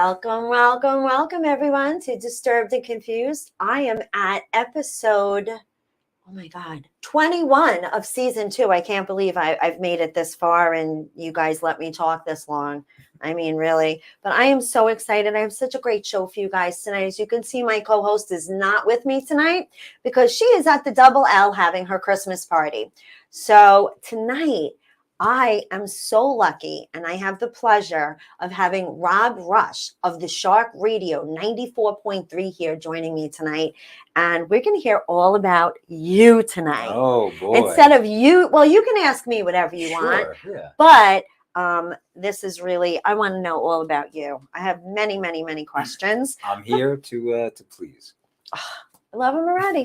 Welcome, welcome, welcome, everyone, to Disturbed and Confused. I am at episode, 21 of season 2. I can't believe I've made it this far and you guys let me talk this long. I mean, really. But I am so excited. I have such a great show for you guys tonight. As you can see, my co-host is not with me tonight because she is at the Double L having her Christmas party. So tonight, I am so lucky, and I have the pleasure of having Rob Rush of the Shark Radio 94.3 here joining me tonight. And we're going to hear all about you tonight. Oh, boy. Instead of you, well, you can ask me whatever you want. Yeah. But this is really, I want to know all about you. I have many, many, many questions. I'm here to please. I love him already.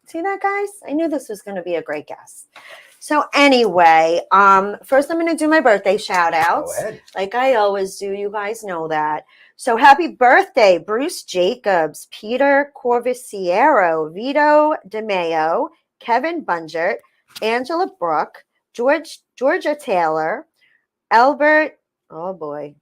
See that, guys? I knew this was going to be a great guest. So anyway, first I'm going to do my birthday shout outs. Go ahead. Like I always do. You guys know that. So happy birthday, Bruce Jacobs, Peter Corvisiero, Vito DeMeo, Kevin Bungert, Angela Brooke, Georgia Taylor, Albert Klybum,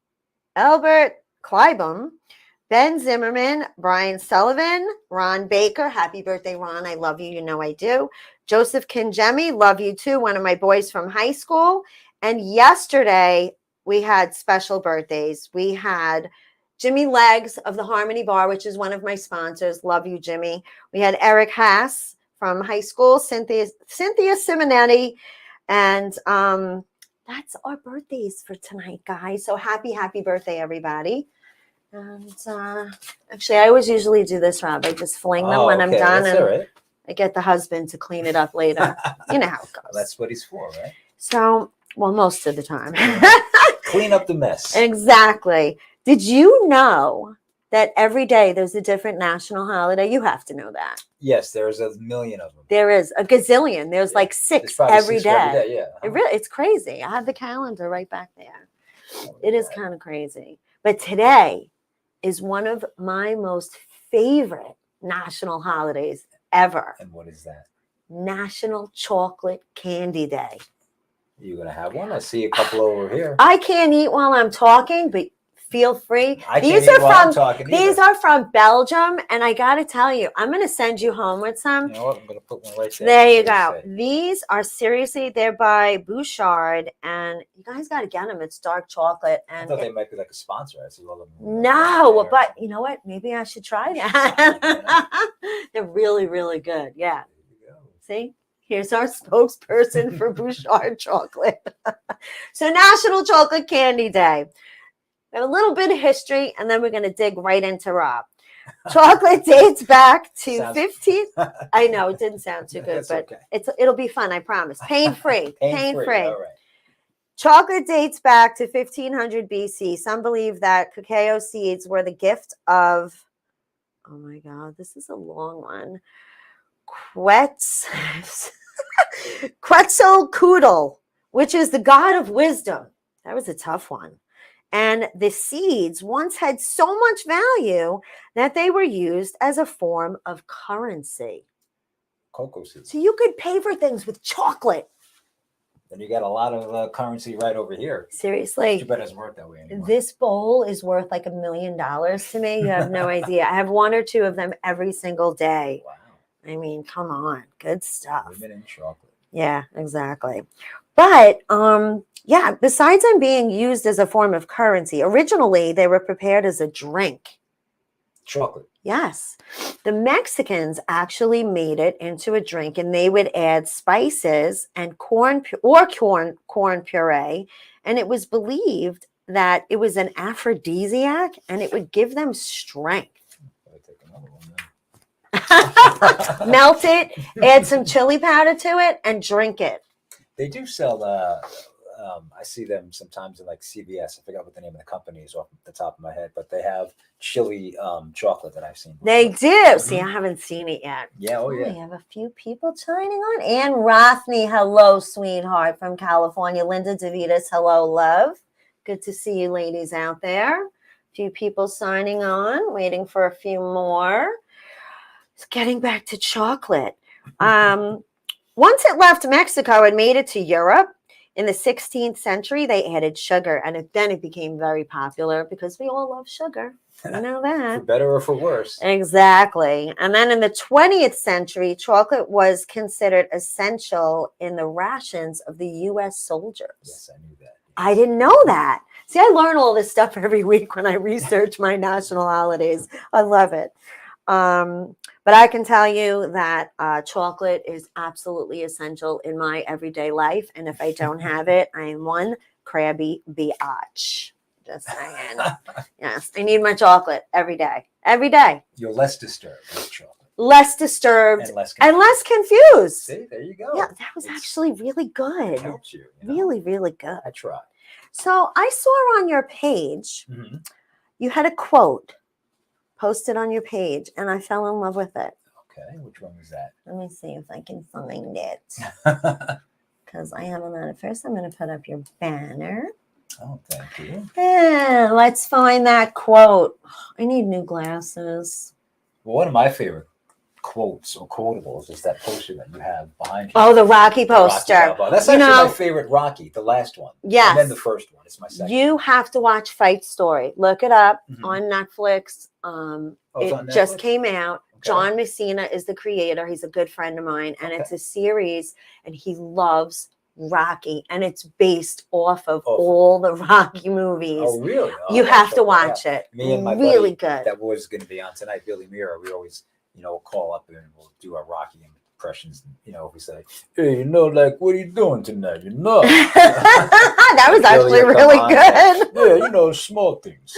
Ben Zimmerman, Brian Sullivan, Ron Baker. Happy birthday, Ron. I love you. You know I do. Joseph Kinjemi, love you too. One of my boys from high school. And yesterday we had special birthdays. We had Jimmy Legs of the Harmony Bar, which is one of my sponsors. Love you, Jimmy. We had Eric Haas from high school, Cynthia Simonetti. And that's our birthdays for tonight, guys. So happy birthday, everybody. And actually, I always usually do this, Rob. I just fling them when I'm done, That's and all right. I get the husband to clean it up later. You know how it goes. That's what he's for, right? So, well, most of the time. Clean up the mess. Exactly. Did you know that every day there's a different national holiday? You have to know that. Yes, there's a million of them. There is a gazillion. There's like six every day. Yeah. It's crazy. I have the calendar right back there. It is kind of crazy. But today is one of my most favorite national holidays ever. And what is that? National Chocolate Candy Day. You gonna have one? I see a couple over here. I can't eat while I'm talking, but feel free. These are from Belgium, and I gotta tell you, I'm gonna send you home with some. You know what? I'm gonna put one right there. There you go. These are seriously, they're by Bouchard, and you guys gotta get them. It's dark chocolate, and I thought they might be like a sponsor. I see all of them. No, but you know what? Maybe I should try that. They're really, really good. Yeah. See? Here's our spokesperson for Bouchard Chocolate. So National Chocolate Candy Day. We have a little bit of history, and then we're going to dig right into Rob. Chocolate dates back to 15. I know it didn't sound too good, but okay. It'll be fun, I promise. Pain-free. Pain-free. All right. Chocolate dates back to 1500 BC. Some believe that cacao seeds were the gift of, oh my God, this is a long one. Quetzalcoatl, which is the god of wisdom. That was a tough one. And the seeds once had so much value that they were used as a form of currency. Cocoa seeds. So you could pay for things with chocolate. Then you got a lot of currency right over here. Seriously. Too bad it doesn't work that way anymore. This bowl is worth like $1 million to me. You have no idea. I have one or two of them every single day. Wow. I mean, come on. Good stuff. Living in chocolate. Yeah, exactly. But, besides them being used as a form of currency, originally they were prepared as a drink. Chocolate. Yes. The Mexicans actually made it into a drink, and they would add spices and corn puree, and it was believed that it was an aphrodisiac and it would give them strength. Melt it, add some chili powder to it, and drink it. They do sell I see them sometimes in like CVS. I forgot what the name of the company is off the top of my head, but they have chili chocolate that I've seen before. They do. Mm-hmm. See, I haven't seen it yet. Yeah, oh yeah. We have a few people joining on. Ann Rothney, hello, sweetheart, from California. Linda DeVitas, hello, love. Good to see you ladies out there. A few people signing on, waiting for a few more. It's getting back to chocolate. Once it left Mexico and made it to Europe, In the 16th century, they added sugar, and then it became very popular because we all love sugar. You know For that. better or for worse. Exactly. And then in the 20th century, chocolate was considered essential in the rations of the U.S. soldiers. Yes, I knew that. I didn't know that. See, I learn all this stuff every week when I research my national holidays. I love it. But I can tell you that chocolate is absolutely essential in my everyday life. And if I don't have it, I am one crabby biatch. Just saying. Yes, I need my chocolate every day. Every day. You're less disturbed with chocolate. Less disturbed And less and confused. less confused. See, there you go. Yeah, that was It's- actually really It good. helps you. You know? Really, really good. I try. So I saw on your page, Mm-hmm. you had a quote posted on your page, and I fell in love with it. Okay, which one was that? Let me see if I can find it because I haven't done it. First, I'm going to put up your banner. Oh, thank you. And let's find that quote. I need new glasses. Well, one of my favorite quotes or quotables is that poster that you have behind you. Oh, the Rocky The Rocky poster. Balboa. That's You actually know- my favorite Rocky, the last one. Yes. And then the first one. It's my second. You have to watch Fight Story. Look it up Mhm. on Netflix. It's It on just Netflix? came out. Okay. John Messina is the creator. He's a good friend of mine, and Okay. it's a series, and he loves Rocky, and it's based off of Awesome. all the Rocky movies. Oh, really? Oh, You I'll have check to that out. watch it. Me and my really buddy good. that was going to be on tonight, Billy Mira, we always, call up and we'll do our Rocky impressions. We say, hey, like, what are you doing tonight? That was Billy actually will come really on, good. Yeah, small things.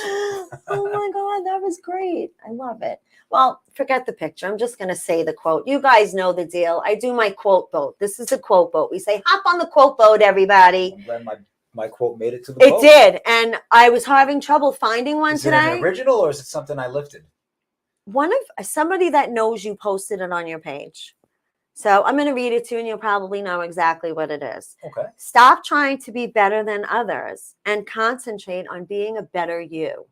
Oh my God, that was great. I love it. Well, forget the picture. I'm just going to say the quote. You guys know the deal. I do my quote boat. This is a quote boat. We say, hop on the quote boat, everybody. I'm glad my quote made it to the It boat. did. And I was having trouble finding one Is it an today. original or is it something I lifted? One of somebody that knows you posted it on your page. So I'm going to read it to you and you'll probably know exactly what it is. Okay. Stop trying to be better than others and concentrate on being a better you.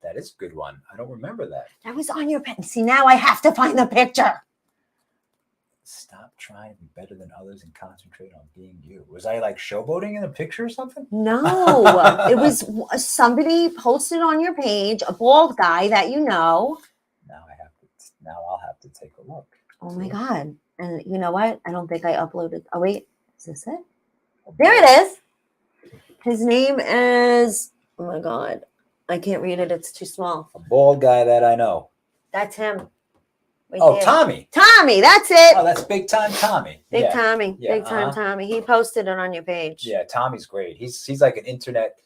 That is a good one. I don't remember that. That was on your pen. See, now I have to find the picture. Stop trying to be better than others and concentrate on being you. Was I like showboating in a picture or something? No, it was somebody posted on your page, a bald guy that you know. Now I'll have to take a look. Oh my God. And you know what? I don't think I uploaded. Oh, wait. Is this it? There it is. His name is, oh my God. I can't read it. It's too small. A bald guy that I know. That's him. Right Oh, there. Tommy. Tommy, that's it. Oh, that's big time Tommy. Big Yeah. Tommy. Yeah, Big time uh-huh. Tommy. He posted it on your page. Yeah, Tommy's great. He's like an internet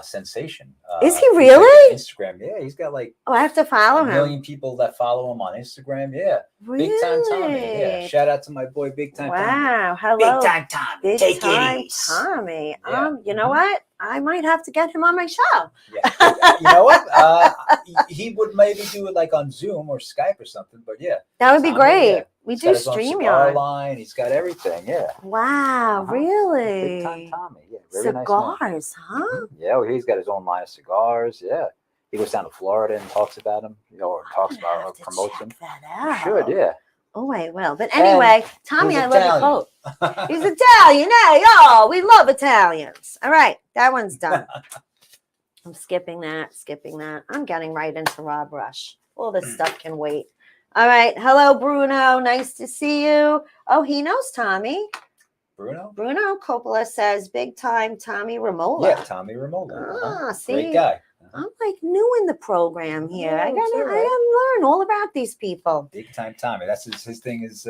sensation. Is he he's like really? on Instagram. Yeah, he's got like Oh, I have to follow a him. million people that follow him on Instagram. Yeah. Really? Big time Tommy. Yeah. Shout out to my boy Big Time Tommy. Wow. Hello. Big time Tommy. Big Take time it easy. Tommy. Yeah. You know Mhm. what? I might have to get him on my show. Yeah. You know what? He would maybe do it like on Zoom or Skype or something, but yeah. That would be Tommy, great. yeah. We He's do got his own cigar StreamYard. line. He's got everything. Yeah. Wow, Uh-huh. really? Big time Tommy. Yeah. Very nice man. Cigars, huh? Mhm. Yeah, well, he's got his own line of cigars. Yeah. He goes down to Florida and talks about them, or talks I'm gonna about have or to promotes them. check that You out. should, yeah. Oh, I will. But anyway, Tommy, he's I love your Italian. quote. He's Italian. Hey, oh, we love Italians. All right, that one's done. I'm skipping that. I'm getting right into Rob Rush. All this stuff can wait. All right. Hello, Bruno. Nice to see you. Oh, he knows Tommy. Bruno? Bruno Coppola says, big time Tommy Ramola. Yeah, Tommy Ramola. Ah, see? Great guy. I'm like new in the program here. Yeah, I it's all gotta right. learn all about these people. Big time Tommy. That's his thing is,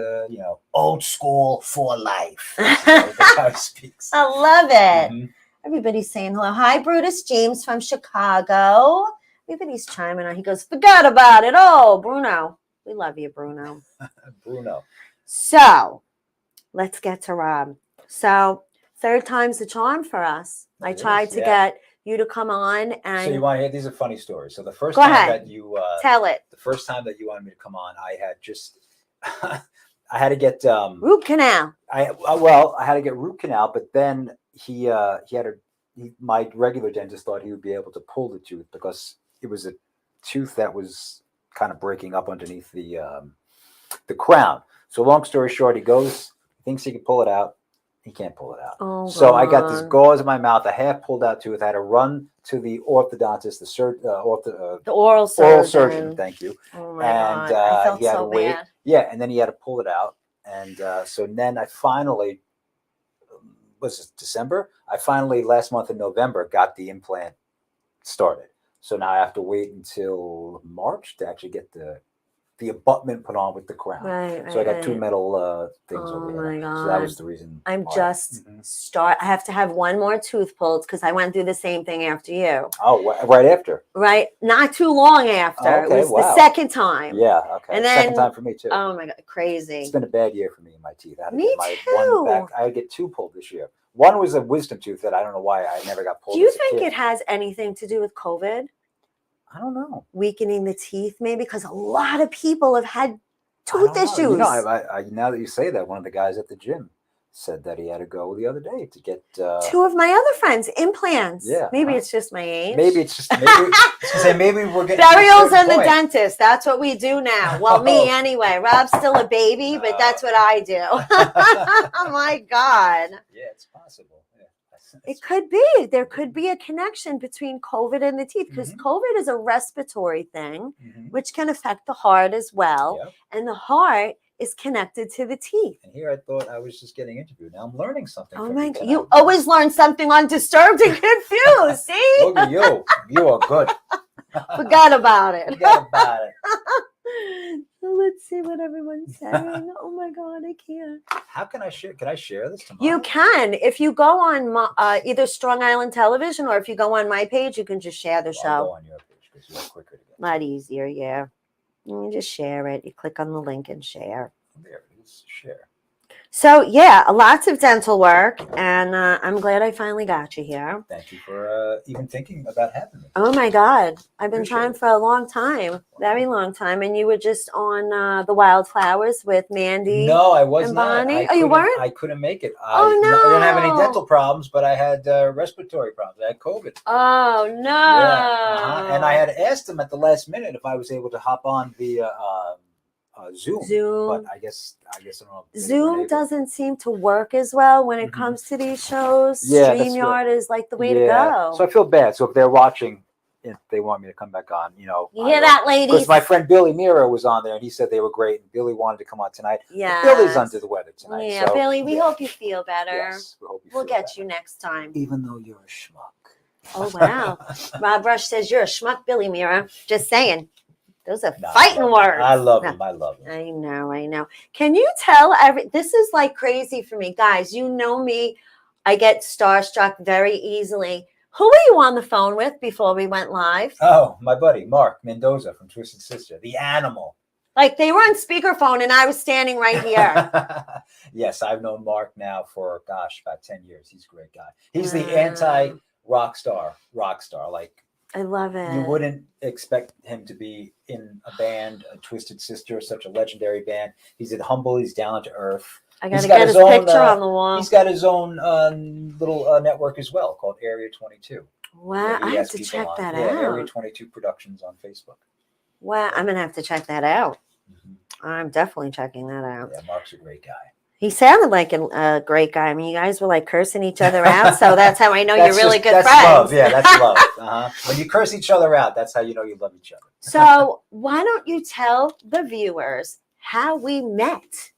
old school for life. That's how he speaks. I love it. Mhm. Everybody's saying hello. Hi, Brutus James from Chicago. Everybody's chiming on. He goes, forgot about it. Oh, Bruno. We love you, Bruno. Bruno. So let's get to Rob. So third time's the charm for us. I It tried is, to yeah. get you to come on So and you want to hear these are funny stories. So the first Go time ahead. that you tell it. the first time that you wanted me to come on, I had just I had to get Root canal. I had to get root canal, but then my regular dentist thought he would be able to pull the tooth because it was a tooth that was kind of breaking up underneath the crown. So long story short, he thinks he can pull it out. He can't pull it out. Oh, So I got this God. gauze in my mouth, a half pulled out tooth. I had to run to the orthodontist, The oral surgeon. oral surgeon. Thank you. Oh my And God. I felt he had to so wait. bad. Yeah, and then he had to pull it out. And so then I finally, was it December? I finally, last month in November, got the implant started. So now I have to wait until March to actually get the abutment put on with the crown. Right, So I got two right. metal things Oh over my here. So that God. was the reason. I'm why. just Mhm. I have to have one more tooth pulled because I went through the same thing after you. Oh, right after. Right? Not too long after. Okay, It was the wow. second time. Yeah. Okay. And Second then, time for me too. oh my God, It's crazy. been a bad year for me in my teeth. I had to Me get my one back. too. I had to get two pulled this year. One was a wisdom tooth that I don't know why I never got pulled. Do you as a think kid. it has anything to do with COVID? I don't know. Weakening the teeth, maybe? Because a lot of people have had I tooth don't know. issues. You know, I now that you say that, one of the guys at the gym said that he had to go the other day to get Two of my other friends, implants. Yeah, Maybe huh? it's just my age. Maybe it's just maybe we're getting to a Burials certain and the point. dentist. That's what we do now. Well, me anyway. Rob's still a baby, but that's what I do. Oh my God. Yeah, it's possible. Yeah. It could be. There could be a connection between COVID and the teeth because Mhm. COVID is a respiratory thing, Mhm. which can affect the heart as well. Yep. And the heart is connected to the teeth. And here I thought I was just getting interviewed. Now I'm learning something. Oh from my you God. tonight. You always learn something on Disturbed and Confused. See? Look at you. You are good. Forgot about it. Forget about it. So let's see what everyone's saying. Oh my God, I can't. How can I share? Can I share this tomorrow? You can. If you go on either Strong Island Television or if you go on my page, you can just share the Well, I'll go show. on your page because you're quicker to get. A lot easier, yeah. You just share it. You click on the link and share. There it is. Share. So yeah, lots of dental work, and I'm glad I finally got you here. Thank you for even thinking about having me. Oh my God, I've been Appreciate trying it. for a long time, very long time, and you were just on the Wildflowers with Mandy. No, I was and not. Bonnie? I Oh, you couldn't- weren't? I couldn't make it. Oh, I didn't have any no. dental problems, but I had respiratory problems. I had COVID. Oh no! Yeah, and I had asked them at the last minute if I was able to hop on via Zoom. Zoom. But I guess I don't know. if they weren't Zoom able. doesn't seem to work as well when it Mhm. comes to these shows. Yeah, that's StreamYard is like the way to Yeah. go. So I feel bad. So if they're watching, if they want me to come back on, you hear that, ladies? Because my friend Billy Mira was on there and he said they were great. And Billy wanted to come on tonight. Yeah. Billy's under the weather tonight. Yeah, so, Billy, we yeah. hope you feel better. Yes, we hope you We'll feel get better. you next time. Even though you're a schmuck. Oh wow. Rob Rush says you're a schmuck, Billy Mira. Just saying. Those are No, fighting words. I love No. him. I love him. I know. Can you tell this is like crazy for me. Guys, you know me. I get starstruck very easily. Who were you on the phone with before we went live? Oh, my buddy, Mark Mendoza from Twisted Sister, the animal. Like they were on speakerphone and I was standing right here. Yes, I've known Mark now for, about 10 years. He's a great guy. He's the Wow. anti-rock star. Like, I love it. you wouldn't expect him to be in a band, a Twisted Sister, such a legendary band. He's humble. He's down to earth. I got to he's got get his his own, picture on the wall. He's got his own little network as well called Area 22. Wow, that he I have has to people check on. that Yeah, Area out. 22 Productions on Facebook. Wow, I'm gonna have to check that out. Mhm. I'm definitely checking that out. Yeah, Mark's a great guy. He sounded like a great guy. I mean, you guys were like cursing each other out, so that's how I know That's you're really just- good that's friends. Love. Yeah, that's love. When you curse each other out, that's how you know you love each other. So why don't you tell the viewers how we met?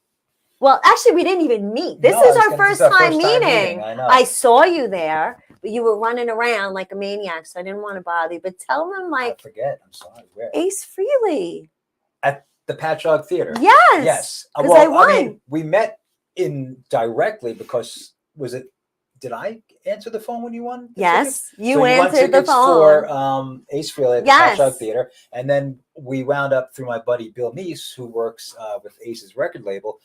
Well, actually, we didn't even meet. This No, is I was our gonna- first this is our time first time meeting. meeting, I know. I saw you there, but you were running around like a maniac, so I didn't want to bother you. But tell them, I like, forget. I'm sorry. Where? Ace Frehley. The Patchogue Theater. Yes. Yes. 'Cause I won. we met indirectly because did I answer the phone when you won? the tickets? Yes, you So won answered the tickets phone. for Ace Frehley at the Yes. Patchogue Theater, and then we wound up through my buddy Bill Meese, who works with Ace's record label.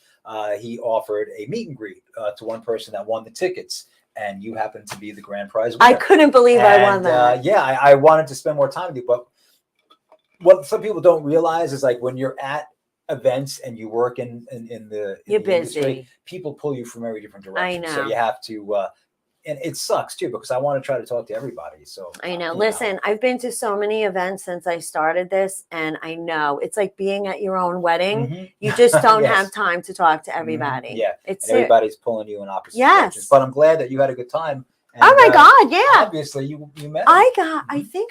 He offered a meet and greet to one person that won the tickets, and you happened to be the grand prize winner. I couldn't believe I won that. Yeah, I wanted to spend more time with you, but what some people don't realize is like when you're at events and you work in You're the industry, busy. people pull you from every different direction. I So know. you have to and it sucks too because I want to try to talk to everybody. So I know. Listen, I've been to so many events since I started this, and I know it's like being at your own wedding. Mhm. You just don't Yes. have time to talk to Mhm. everybody. Yeah, It's and everybody's pulling you in opposite directions. Yes. But I'm glad that you had a good time. And, oh my God, yeah. Obviously, you met. Him. I Mhm. think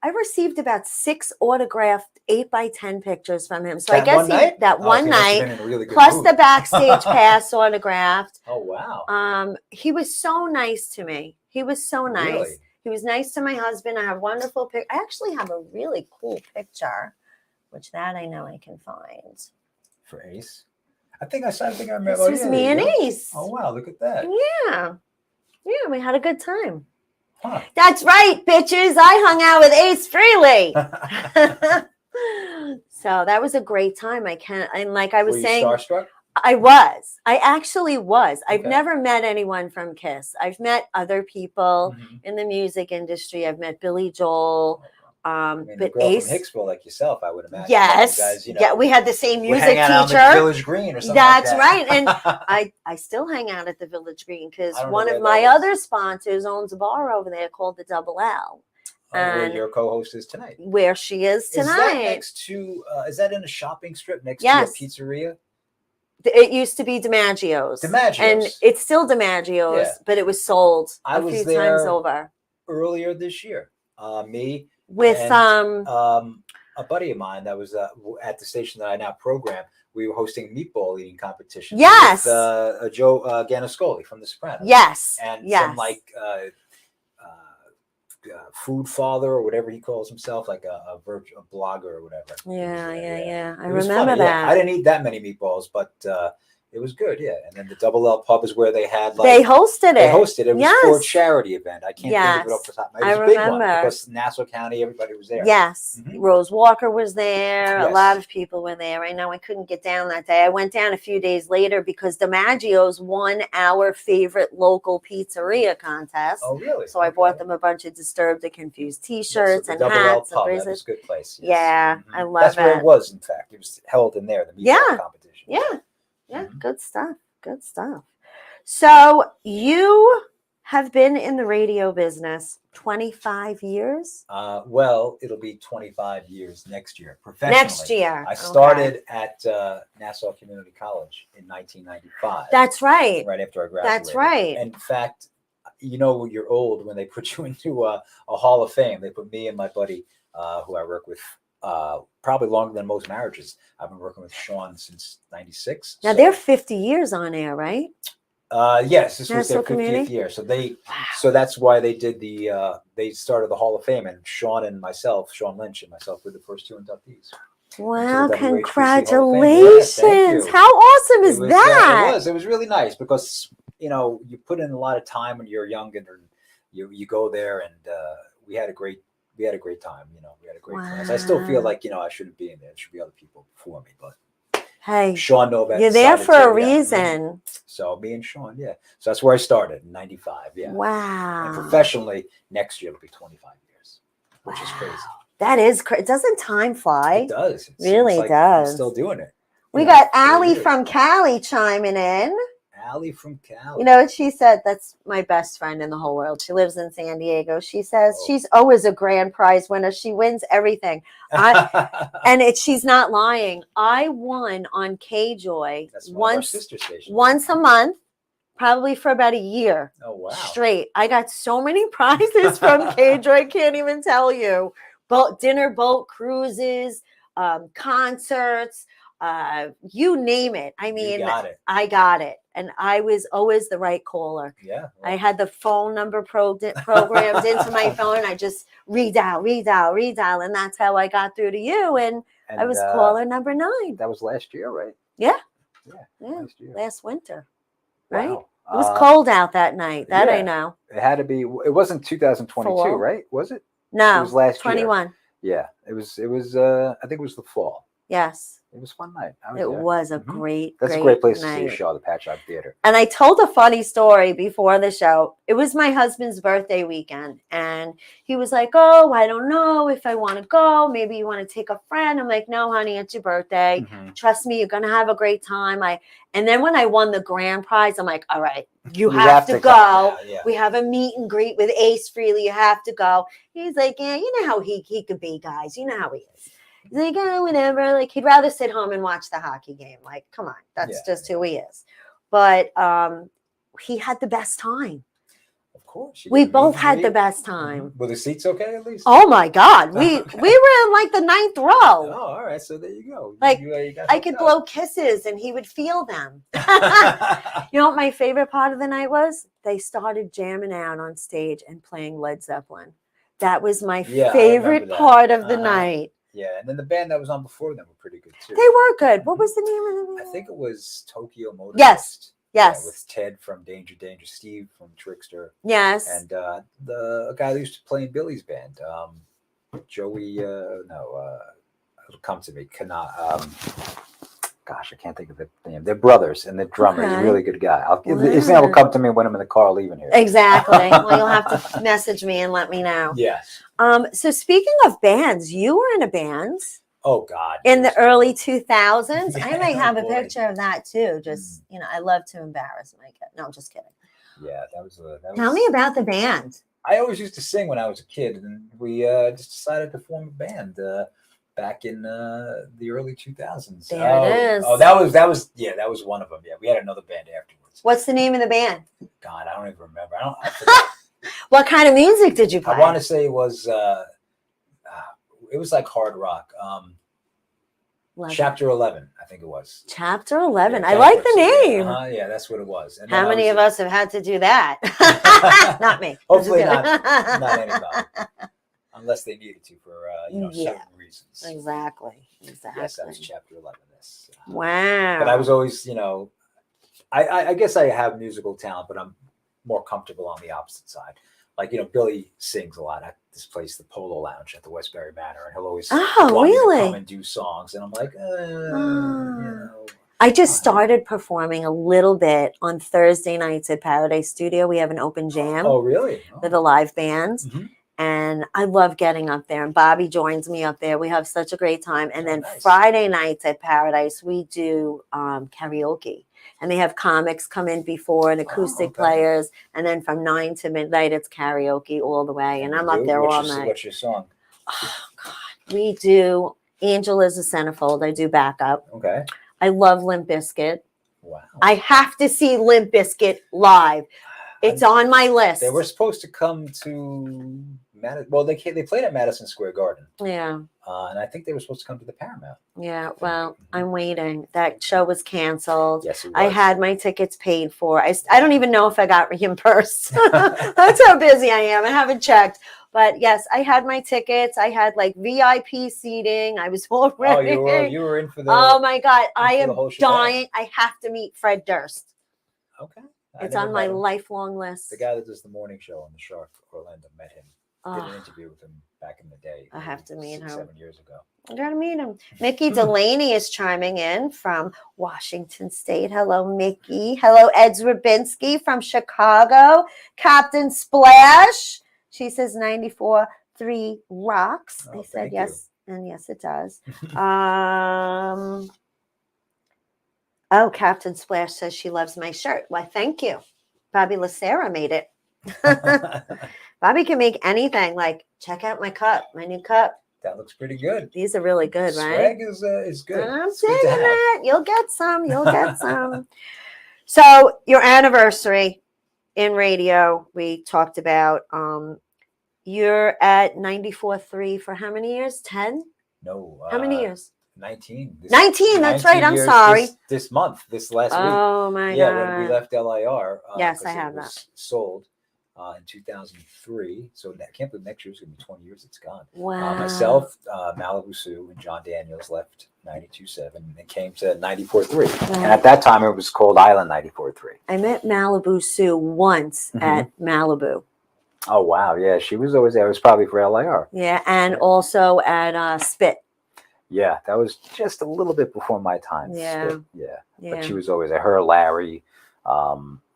I received about 6 autographed 8x10 pictures from him. So I That guess one night? that Oh, one so he must have night, been in a really good plus mood. the backstage pass autographed. Oh wow. He was so nice to me. He was so nice. Really? He was nice to my husband. I have wonderful pic. I actually have a really cool picture, which that I know I can find. For Ace. I think I remember. This was me and there you go. Ace. Oh wow, look at that. Yeah. Yeah, we had a good time. Huh. That's right, bitches. I hung out with Ace Frehley. So that was a great time. And like I was Were you saying, starstruck? I actually was. I've Okay. never met anyone from Kiss. I've met other people Mhm. in the music industry. I've met Billy Joel. I mean, a But girl Ace, from Hicksville like yourself, I would imagine. that yes, you guys, yeah, we had the same would music hang out on the teacher. Village Green or something. That's like right. that. And I still hang out at the Village Green because I don't know one where of that my is. other sponsors owns a bar over there called the Double L, Where and your co-host is tonight. where she is tonight. Is that next to? Is that in a shopping strip next Yes. to a pizzeria? It used to be DiMaggio's. DiMaggio's. And it's still DiMaggio's, Yeah. but it was sold I a was few there times over. Earlier this year, me With and, a buddy of mine that was at the station that I now program. We were hosting a meatball eating competition. Yes. With Joe Ganascoli from The Sopranos. Yes. And yes. some like food father or whatever he calls himself, like a blogger or whatever. Yeah. I It was remember funny, that. I didn't eat that many meatballs, but it was good, yeah. And then the Double L pub is where they had like they hosted it. They hosted it. It was yes. for a charity event. I can't think of it off the top. It was I a big one remember. because Nassau County, everybody was there. Yes. Mhm. Rose Walker was there. Yes. A lot of people were there. I know I couldn't get down that day. I went down a few days later because DiMaggio's won our favorite local pizzeria contest. Oh, really? So I bought them a bunch of Disturbed and Confused T-shirts the and Double L hats pub, and that was bracelets. a good place. Yes. Yeah, Mhm. I love That's where it. it was, in fact. It was held in there, the meatball competition. Yeah, Mhm. good stuff. Good stuff. So you have been in the radio business 25 years? Well, it'll be 25 years next year, professionally. Next year. I started at Nassau Community College in 1995. That's right. Right after I graduated. That's right. In fact, you know, you're old when they put you into a Hall of Fame. They put me and my buddy, who I work with, probably longer than most marriages. I've been working with Sean since '96. Now they're 50 years on air, right? Yes, this was their Nassau 50th Community? year. So that's why they did they started the Hall of Fame, and Sean Lynch and myself were the first 2 inductees. Wow, WHBC Hall of Fame. congratulations. Yeah, thank you. How awesome is that? It was really nice because, you know, you put in a lot of time when you're young and you go there, and we had a great time. You know, we had a great class. I still feel like, you know, I shouldn't be in there. There should be other people before me, but hey, Sean Novak. You're there for a yeah. reason. So me and Sean, yeah. So that's where I started in '95. Yeah. Wow. And professionally, next year it'll be 25 years, which is crazy. That is crazy. Doesn't time fly? It does. It really seems like does. I'm still doing it. We got Allie from Cali chiming in. Allie from Cali. You know what she said? That's my best friend in the whole world. She lives in San Diego. She says she's always a grand prize winner. She wins everything. She's not lying. I won on KJoy once a month, probably for about a year. Oh, wow. Straight. I got so many prizes from KJoy. I can't even tell you. Dinner boat cruises, concerts, you name it. I mean, I got it. And I was always the right caller. Yeah. Well. I had the phone number programmed into my phone. I just redial. And that's how I got through to you. And I was caller number 9. That was last year, right? Yeah. Last winter. Right? Wow. It was cold out that night. That I know. It had to be. It wasn't 2022, fall. Right? Was it? No. It was last 21. year. Yeah. It was. I think it was the fall. Yes. It was a fun night. I was It there. was a Mhm. great, That's a great place to night. see a show, the Patchogue Theater. And I told a funny story before the show. It was my husband's birthday weekend. And he was like, oh, I don't know if I want to go. Maybe you want to take a friend. I'm like, no, honey, it's your birthday. Mhm. Trust me, you're going to have a great time. And then when I won the grand prize, I'm like, all right, you You have to go. come now, yeah. We have a meet and greet with Ace Frehley. You have to go. He's like, yeah, you know how he could be, guys. You know how he is. He's like, oh, whatever. Like, he'd rather sit home and watch the hockey game. Like, come on. That's Yeah. just who he is. But he had the best time. Of course. We both had the best time. Were the seats okay at least? Oh my God. We were in like the 9th row. Oh, all right. So there you go. Like, you got I hooked could up. blow kisses and he would feel them. You know what my favorite part of the night was? They started jamming out on stage and playing Led Zeppelin. That was my Yeah, I favorite remember that. part of the Uh-huh. night. Yeah, and then the band that was on before them were pretty good too. They were good. What was the name of the band? I think it was Tokyo Motor. Yes. Yeah, Yes. with Ted from Danger Danger, Steve from Trickster, Yes. and the guy who used to play in Billy's band, Joey. It'll come to me. Gosh, I can't think of the name. They're brothers, and the drummer is a Okay. really good guy. His name will come to me when I'm in the car leaving here. Exactly. Well, you'll have to message me and let me know. Yes. So speaking of bands, you were in a band Oh God. in the yes. early 2000s. I may have a Boy. picture of that too. Just, I love to embarrass my kid. No, I'm just kidding. Yeah, that was. Tell me about the band. I always used to sing when I was a kid, and we just decided to form a band back in the early 2000s. There it is. Oh, that was one of them. Yeah, we had another band afterwards. What's the name of the band? God, I don't even remember. I forgot. What kind of music did you play? I want to say it was like hard rock. 11. Chapter 11, I think it was. Chapter 11. Yeah, I like the bankruptcy. name. Yeah, that's what it was. And How then I many was of us have had to do that? Not me. Hopefully I'm not just kidding. anybody, unless they needed to for Yeah. certain reasons. Exactly. Yes, that was chapter 11. This. Wow. But I was always, I guess I have musical talent, but I'm more comfortable on the opposite side. Like, Billy sings a lot at this place, the Polo Lounge at the Westbury Manor, and he'll always want me to come and do songs, and I'm like, I just started performing a little bit on Thursday nights at Paradise Studio. We have an open jam Oh, really? with a live band. Mhm. And I love getting up there. And Bobby joins me up there. We have such a great time. And then nice. Friday nights at Paradise, we do karaoke. And they have comics come in before and acoustic okay. players. And then from 9 to midnight, it's karaoke all the way. And I'm up there all night. What's your song? Oh, God. We do Angel is a Centerfold. I do backup. Okay. I love Limp Bizkit. Wow. I have to see Limp Bizkit live. It's on my list. They were supposed to come to they played at Madison Square Garden. Yeah. And I think they were supposed to come to the Paramount. Yeah. Well, I'm waiting. That show was canceled. Yes, it was. I had my tickets paid for. I don't even know if I got reimbursed. That's how busy I am. I haven't checked. But yes, I had my tickets. I had like VIP seating. I was all ready. Oh, you were in for the. Oh my God. I am whole shebang. dying. I have to meet Fred Durst. Okay. It's never on my met him. lifelong list. The guy that does the morning show on the Shark Orlando, met him. Did Oh, an interview with him back in the day. I have to meet him. 7 years ago. I gotta meet him. Mickey Delaney is chiming in from Washington State. Hello, Mickey. Hello, Ed Rabinski from Chicago. Captain Splash. She says 94.3 rocks. Oh, I said thank yes, and yes, it does. Oh, Captain Splash says she loves my shirt. Why, thank you. Bobby Lacera made it. Bobby can make anything. Like, check out my cup, my new cup. That looks pretty good. These are really good, right? Swag is good. I'm It's good saying to have. that. You'll get some. You'll get some. So your anniversary in radio, we talked about. You're at 94.3 for how many years? 10? No. How many years? 19. 19. That's right. I'm years sorry. This month, this last week. Oh my Yeah, God. when we left LIR. Yes, 'cause I it have was sold in 2003. So I can't believe next year's going to be 20 years. It's gone. Wow. Myself, Malibu Sue, and John Daniels left 92.7 and came to 94.3. Wow. And at that time, it was called Island 94.3. I met Malibu Sue once at Malibu. Oh, wow. Yeah, she was always there. It was probably for LIR. Yeah, and also at Spit. Yeah, that was just a little bit before my time. Yeah. Still. Yeah. Yeah. But she was always her, Larry.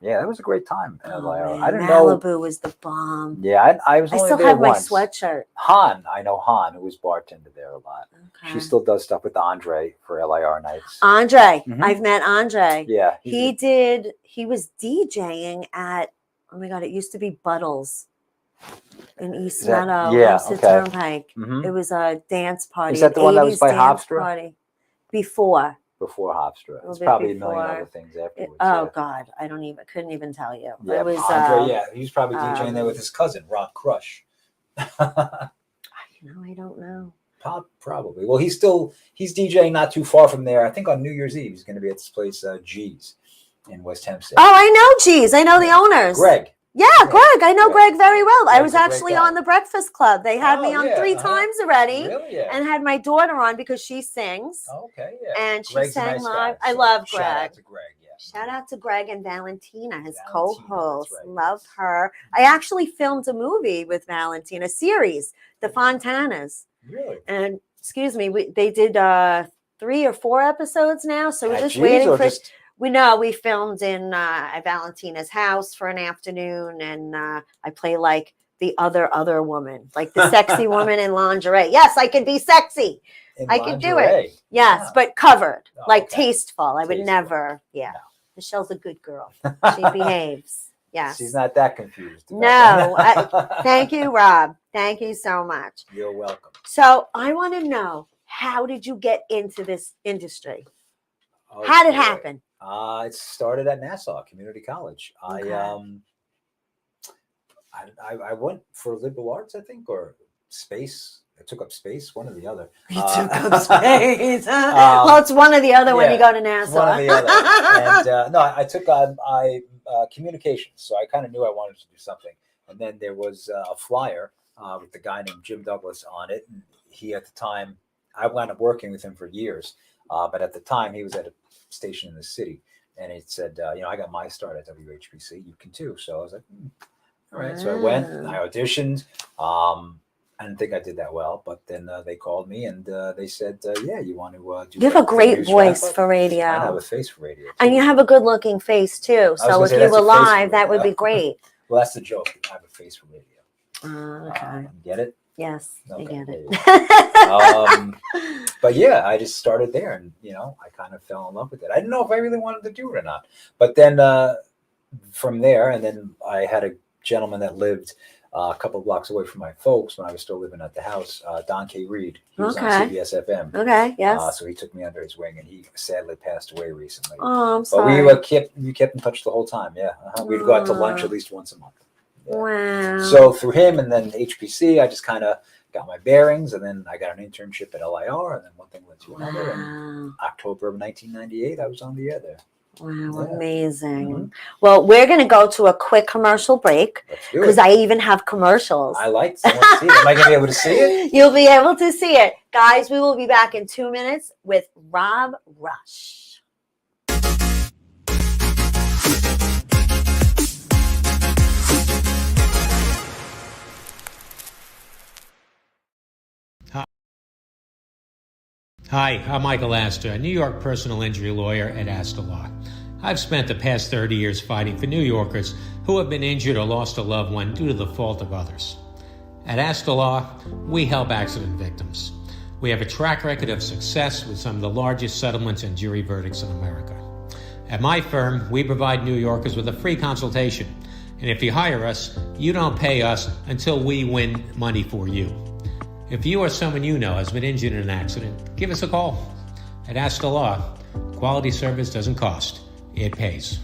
Yeah, that was a great time. Oh LIR. man, I didn't know. Malibu was the bomb. Yeah, I was I only still there have my once. sweatshirt. Han, I know Han, who was bartender there a lot. She Okay. still does stuff with Andre for LIR nights. Andre, Mhm. I've met Andre. Yeah, He was DJing at, oh my God, it used to be Buttles in East Is that- Meadow, yeah, Hempstead okay. Turnpike. Mhm. It was a dance party. Is that an the one that was 80s by dance Hofstra? Party. Before. Before Hofstra. little It's bit probably a million before. other things afterwards. Oh yeah. God, couldn't even tell you. Yeah, It was Andre, yeah, he was probably DJing there um, with his cousin, Rock Crush. I don't know. Probably. Well, he's DJing not too far from there. I think on New Year's Eve he's going to be at this place, G's, in West Hempstead. Oh, I know G's. I know the owners. Greg. Yeah, Greg. I know Greg very well. I Greg's was a great actually guy. on the Breakfast Club. They had Oh, me on yeah, 3 times already, Really? Yeah. and had my daughter on because she sings. Okay. Yeah. And she Greg's a sang nice live. guy, I so love Shout out Greg. to Greg. Yeah. Shout out to Greg and Valentina, his Valentina, co-host. that's right, Love yes. her. I actually filmed a movie with Valentina, series, The Fontanas. Really? And excuse me, they did 3 or 4 episodes now, so we're At just G's waiting or for. just- We filmed in at Valentina's house for an afternoon, and I play like the other woman, like the sexy woman in lingerie. Yes, I can be sexy. in I could do it. lingerie. Yes, Wow. but covered, Oh, like okay. tasteful. I would Tasteful. never. Yeah, No. Michelle's a good girl. She behaves. Yes. She's not that confused. about No, that. Thank you, Rob. Thank you so much. You're welcome. So I want to know, how did you get into this industry? How did it Okay. happen? It started at Nassau Community College. Okay. I went for liberal arts, I think, or space. I took up space, one or the other. You took up space. Well, it's one or the other when you yeah, go to Nassau. One or the other. And no, I took communications, so I kind of knew I wanted to do something. And then there was a flyer with the guy named Jim Douglas on it. And he, at the time, I wound up working with him for years. But at the time, he was at a station in the city, and it said, I got my start at WHBC. You can too. So I was like, all right. So I went. And I auditioned. I didn't think I did that well, but then they called me and they said, "Yeah, you want to do?" You have a great voice for radio. I have a face for radio, too. And you have a good-looking face too. So gonna if say, you that's were a face for live, that would radio. be great. Well, that's the joke. I have a face for radio. Okay. Get it? Yes, Okay, I get there it. But yeah, I just started there, and I kind of fell in love with it. I didn't know if I really wanted to do it or not, but then from there, and then I had a gentleman that lived a couple of blocks away from my folks when I was still living at the house, Don K. Reed. He was on Okay. CBS FM. Okay. Yes. So he took me under his wing, and he sadly passed away recently. Oh, I'm But sorry. we kept in touch the whole time. Yeah, we'd go out to lunch at least once a month. Yeah. Wow. So through him and then HPC, I just kind of got my bearings, and then I got an internship at LIR, and then one thing led to another. And Wow. October of 1998, I was on the air there. Wow, Yeah. amazing. Mhm. Well, we're going to go to a quick commercial break Let's do because it. I even have commercials. I like to see it. Am I going to be able to see it? You'll be able to see it. Guys, we will be back in 2 minutes with Rob Rush. Hi, I'm Michael Astor, a New York personal injury lawyer at Astor Law. I've spent the past 30 years fighting for New Yorkers who have been injured or lost a loved one due to the fault of others. At Astor Law, we help accident victims. We have a track record of success with some of the largest settlements and jury verdicts in America. At my firm, we provide New Yorkers with a free consultation. And if you hire us, you don't pay us until we win money for you. If you or someone you know has been injured in an accident, give us a call. At Astor Law, quality service doesn't cost, it pays.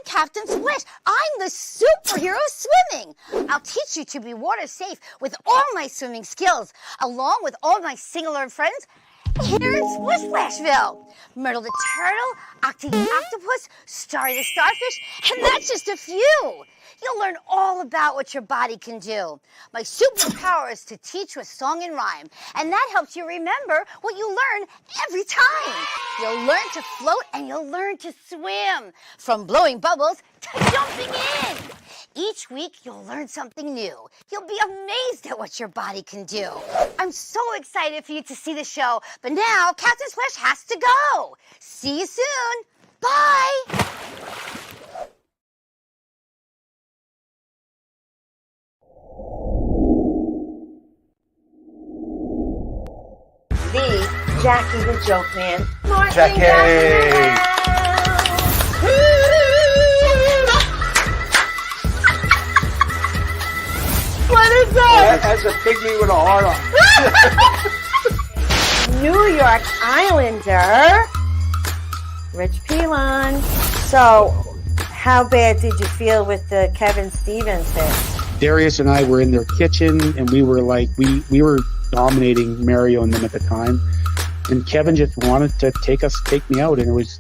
Captain Splish. I'm the superhero swimming. I'll teach you to be water safe with all my swimming skills, along with all my sing-along friends here in Splish Splashville. Myrtle the turtle, Octi the octopus, Starry the starfish, and that's just a few. You'll learn all about what your body can do. My superpower is to teach with song and rhyme, and that helps you remember what you learn every time. You'll learn to float and you'll learn to swim, from blowing bubbles to jumping in. Each week, you'll learn something new. You'll be amazed at what your body can do. I'm so excited for you to see the show, but now Captain Splash has to go. See you soon. Bye. The Jackie the Joke Man. Martin Jackie! What is that? That's a pygmy with a heart on. New York Islander, Rich Pilon. So, how bad did you feel with the Kevin Stevens hit? Darius and I were in their kitchen, and we were like, we were dominating Mario and them at the time. And Kevin just wanted to take me out, and it was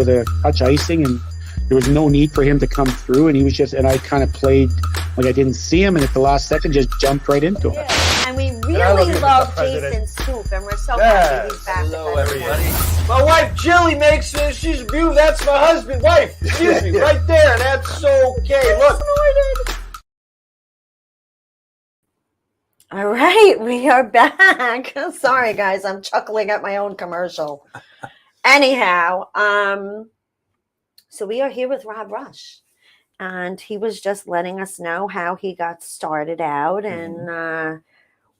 a touch icing, and there was no need for him to come through. And he was just, and I kind of played like I didn't see him, and at the last second, just jumped right into him. And we really love Jason Stoop, and we're so happy he's back. Hello, everybody. My wife Jilly makes she's beautiful. That's my husband, wife. Excuse me, right there. That's okay. Look. All right, we are back. Sorry, guys, I'm chuckling at my own commercial. Anyhow, so we are here with Rob Rush, and he was just letting us know how he got started out. And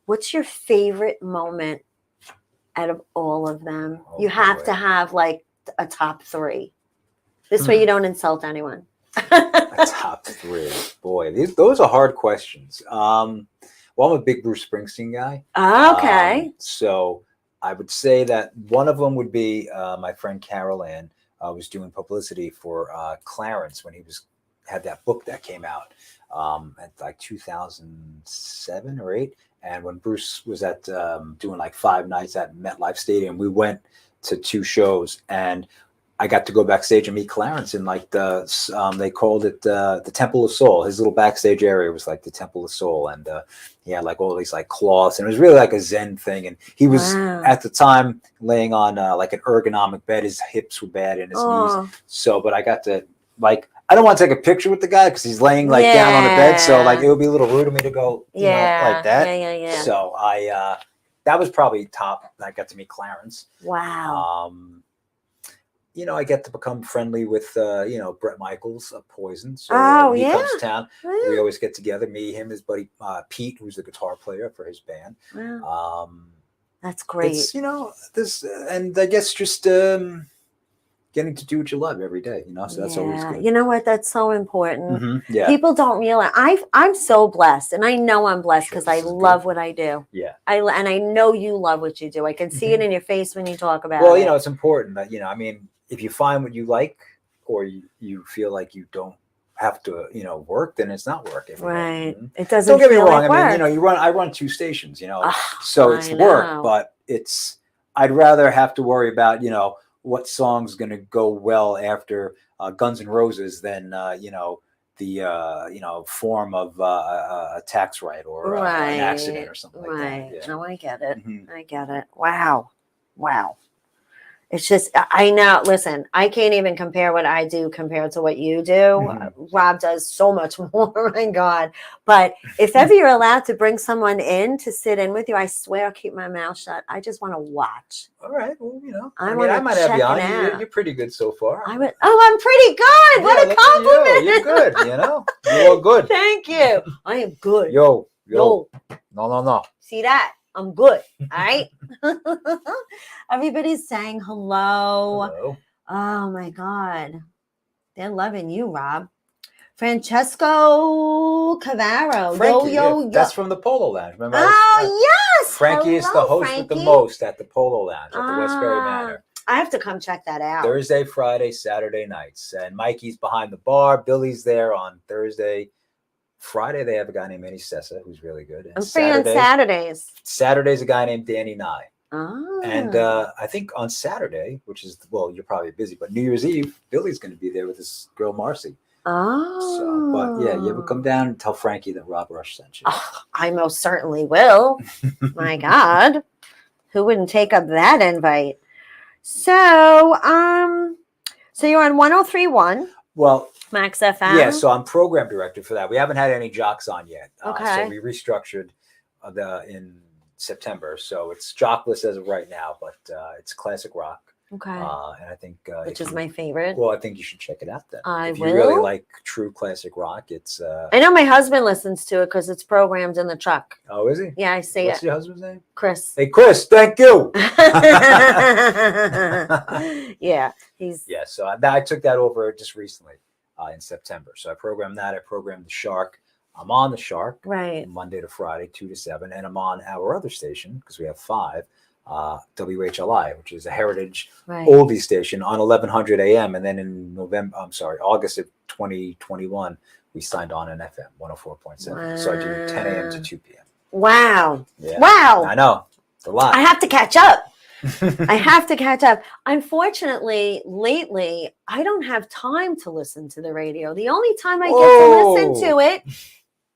what's your favorite moment out of all of them? Oh, you have boy. to have like a top three. This way you don't insult anyone. A top three. Boy, those are hard questions. Well, I'm a big Bruce Springsteen guy. Okay. So I would say that one of them would be my friend Carol Ann was doing publicity for Clarence when he had that book that came out at like 2007 or 8. And when Bruce was at doing like 5 nights at MetLife Stadium, we went to 2 shows, and I got to go backstage and meet Clarence in like they called it the Temple of Soul. His little backstage area was like the Temple of Soul, and he had like all these like cloths, and it was really like a Zen thing. And he was at the time laying on like an ergonomic bed. His hips were bad and his knees. So, but I got to like, I don't want to take a picture with the guy because he's laying like down on the bed. So like it would be a little rude of me to go, you know, like that. Yeah. So that was probably top. I got to meet Clarence. Wow. You know, I get to become friendly with, you know, Bret Michaels of Poison. So when he comes to town, we always get together, me, him, his buddy Pete, who's the guitar player for his band. Wow. That's great. It's, you know, this, and I guess just getting to do what you love every day, you know, so that's always good. You know what? That's so important. Yeah. People don't realize I'm so blessed, and I know I'm blessed because I love what I do. Yeah. And I know you love what you do. I can see it in your face when you talk about it. Well, you know, it's important that, you know, I mean, if you find what you like, or you feel like you don't have to, you know, work, then it's not work. Right. It doesn't. Don't get me feel wrong. Like I mean, work. you know, I run 2 stations, you know, so it's I work, know. but I'd rather have to worry about, you know, what song's going to go well after Guns N' Roses than, you know, the, you know, form of a tax write or an accident or something like that. Yeah. No, I get it. I get it. Wow. It's just, I know, listen, I can't even compare what I do compared to what you do. Rob does so much more, my God. But if ever you're allowed to bring someone in to sit in with you, I swear I'll keep my mouth shut. I just want to watch. All right. Well, you know, I I might have you on. out. You're pretty good so far. I'm pretty good. What a compliment. You're good, you know. You're good. Thank you. I am good. Yo. No. See that? I'm good. All right. Everybody's saying hello. Oh my God. They're loving you, Rob. Francesco Cavaro. Frankie, that's from the Polo Lounge. Remember? Oh, yes. Frankie is the host with the Frankie. most at the Polo Lounge at the Westbury Manor. I have to come check that out. Thursday, Friday, Saturday nights. And Mikey's behind the bar. Billy's there on Thursday. Friday, they have a guy named Manny Sessa, who's really good. And I'm free on Saturdays. Saturday's a guy named Danny Nye. Oh. And I think on Saturday, which is, well, you're probably busy, but New Year's Eve, Billy's going to be there with his girl, Marcy. Oh. So, but yeah, you ever come down and tell Frankie that Rob Rush sent you? Oh, I most certainly will. My God. Who wouldn't take up that invite? So, so you're on 103.1 Well, Max FM. yeah, so I'm program director for that. We haven't had any jocks on yet. Okay. So we restructured in September. So it's jockless as of right now, but it's classic rock. Okay. And I think Which is my favorite. Well, I think you should check it out then. I if you really will. like true classic rock, it's I know my husband listens to it because it's programmed in the truck. oh, is he? Yeah, I see What's it. your husband's name? Chris. Hey, Chris, thank you. Yeah, he's Yeah, so I took that over just recently in September. So I programmed that. I programmed the Shark. I'm on the Shark right. Monday to Friday, 2 to 7, and I'm on our other station because we have 5, WHLI, which is a heritage Right. oldie station on 1100 AM. And then in August of 2021, we signed on an FM 104.7. So I do 10 AM to 2 PM. Wow. Yeah. Wow. I know. It's a lot. I have to catch up. I have to catch up. Unfortunately, lately, I don't have time to listen to the radio. The only time I get to listen to it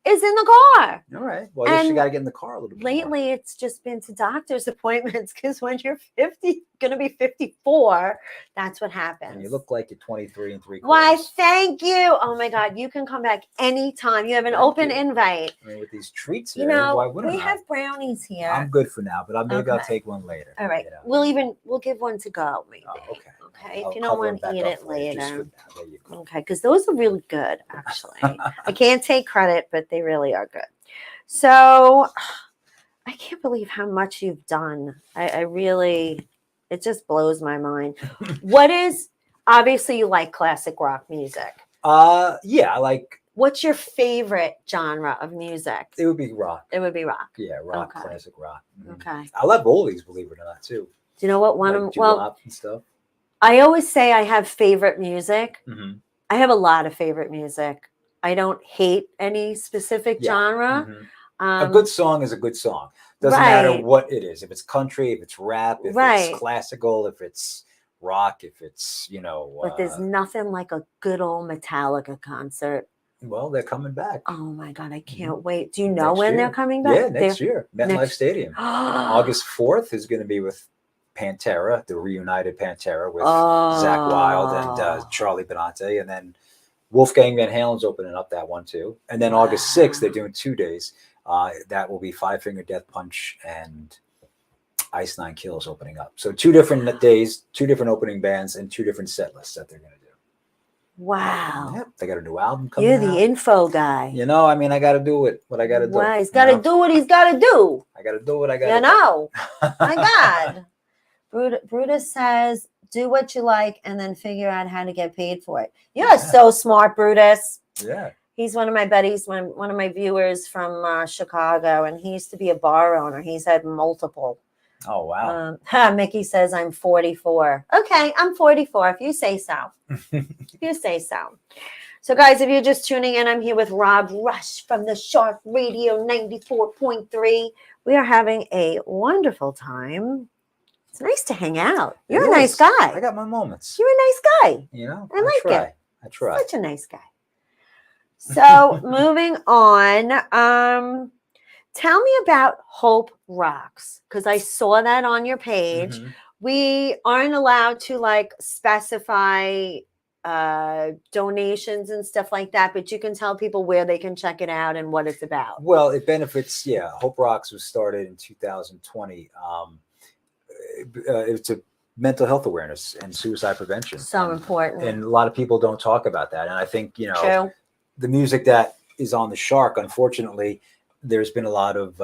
is in the car. All right. Well, you And should got to get in the car a little bit more. Lately, it's just been to doctor's appointments because when you're 50, going to be 54, that's what happens. And you look like you're 23 and 3/4. Why, thank you. Oh my God, you can come back anytime. You have an Thank open you. invite. I mean, with these treats You here, why know, wouldn't we I? have brownies here. I'm good for now, but maybe I'll Okay. take one later. All right. you know. we'll give one to go, maybe. Oh, okay. Okay. I'll If you don't cover 'em want to back eat up it for you just later. for now. There you go. Okay, because those are really good, actually. I can't take credit, but they really are good. So I can't believe how much you've done. I really, it just blows my mind. Obviously you like classic rock music. Yeah, I like What's your favorite genre of music? it would be rock. It would be rock. Yeah, rock, Okay. classic rock. Mhm. Okay. I love oldies, believe it or not, too. Do you know what Like doo-wop and stuff. I always say I have favorite music. Mhm. I have a lot of favorite music. I don't hate any specific Yeah. genre. Mhm. A Um, good song is a good song. Doesn't matter right. what it is. If it's country, if it's rap, if Right. it's classical, if it's rock, if it's but there's nothing like a good old Metallica concert. well, they're coming back. Oh my God, I can't wait. Do you know Next when year. they're coming back? Yeah, next year, MetLife next- Stadium. August 4th is going to be with Pantera, the reunited Pantera with Zach Wilde and Oh. Charlie Benante, and then Wolfgang Van Halen's opening up that one too. And then August 6th, they're doing 2 days. That will be Five Finger Death Punch and Ice Nine Kills opening up. So 2 different days, 2 different opening bands, and 2 different set lists that they're going to do. Wow. Yep, they got a new album coming You're the out. info guy. You know, I mean, I got to do what I got to do. Wow, he's you got to know? do what he's got to do. I got to do what I got to You know? My God. Brutus says, do what you like and then figure out how to get paid for it. You're Yeah. so smart, Brutus. Yeah. He's one of my buddies, one of my viewers from Chicago, and he used to be a bar owner. He's had multiple. Oh, wow. Mickey says, I'm 44. Okay, I'm 44, if you say so. If you say so. So, guys, if you're just tuning in, I'm here with Rob Rush from the Shark Radio 94.3. We are having a wonderful time. It's nice to hang out. You're It a nice is. guy. I got my moments. You're a nice guy. You know, I like try. it. I try. Such a nice guy. So moving on, tell me about Hope Rocks, because I saw that on your page. Mhm. We aren't allowed to like specify donations and stuff like that, but you can tell people where they can check it out and what it's about. Well, it benefits. Yeah, Hope Rocks was started in 2020. It's a mental health awareness and suicide prevention. So important. And a lot of people don't talk about that. And I think, you know, True. the music that is on the Shark, unfortunately, there's been a lot of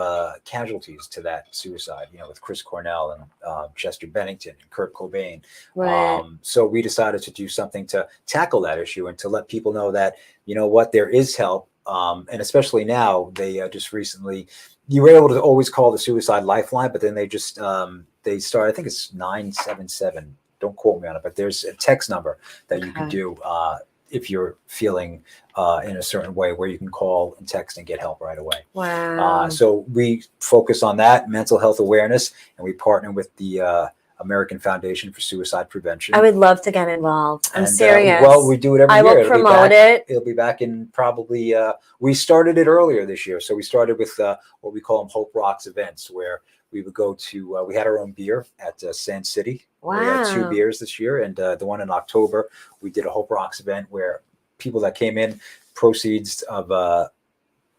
casualties to that suicide, you know, with Chris Cornell and Chester Bennington and Kurt Cobain. Right. So we decided to do something to tackle that issue and to let people know that, you know what, there is help. And especially now, they just recently, you were able to always call the suicide lifeline, but then they just, they started, I think it's 977 Don't quote me on it, but there's a text number that you can Okay. do if you're feeling in a certain way, where you can call and text and get help right away. Wow. So we focus on that mental health awareness, and we partner with the American Foundation for Suicide Prevention. I would love to get involved. I'm And, serious. well, we do it every I year. will It'll be promote back- it. It'll be back in probably. We started it earlier this year, so we started with what we call them Hope Rocks events, where we would go to. We had our own beer at Sand City. We had 2 Wow. beers this year, and the one in October, we did a Hope Rocks event where people that came in, proceeds of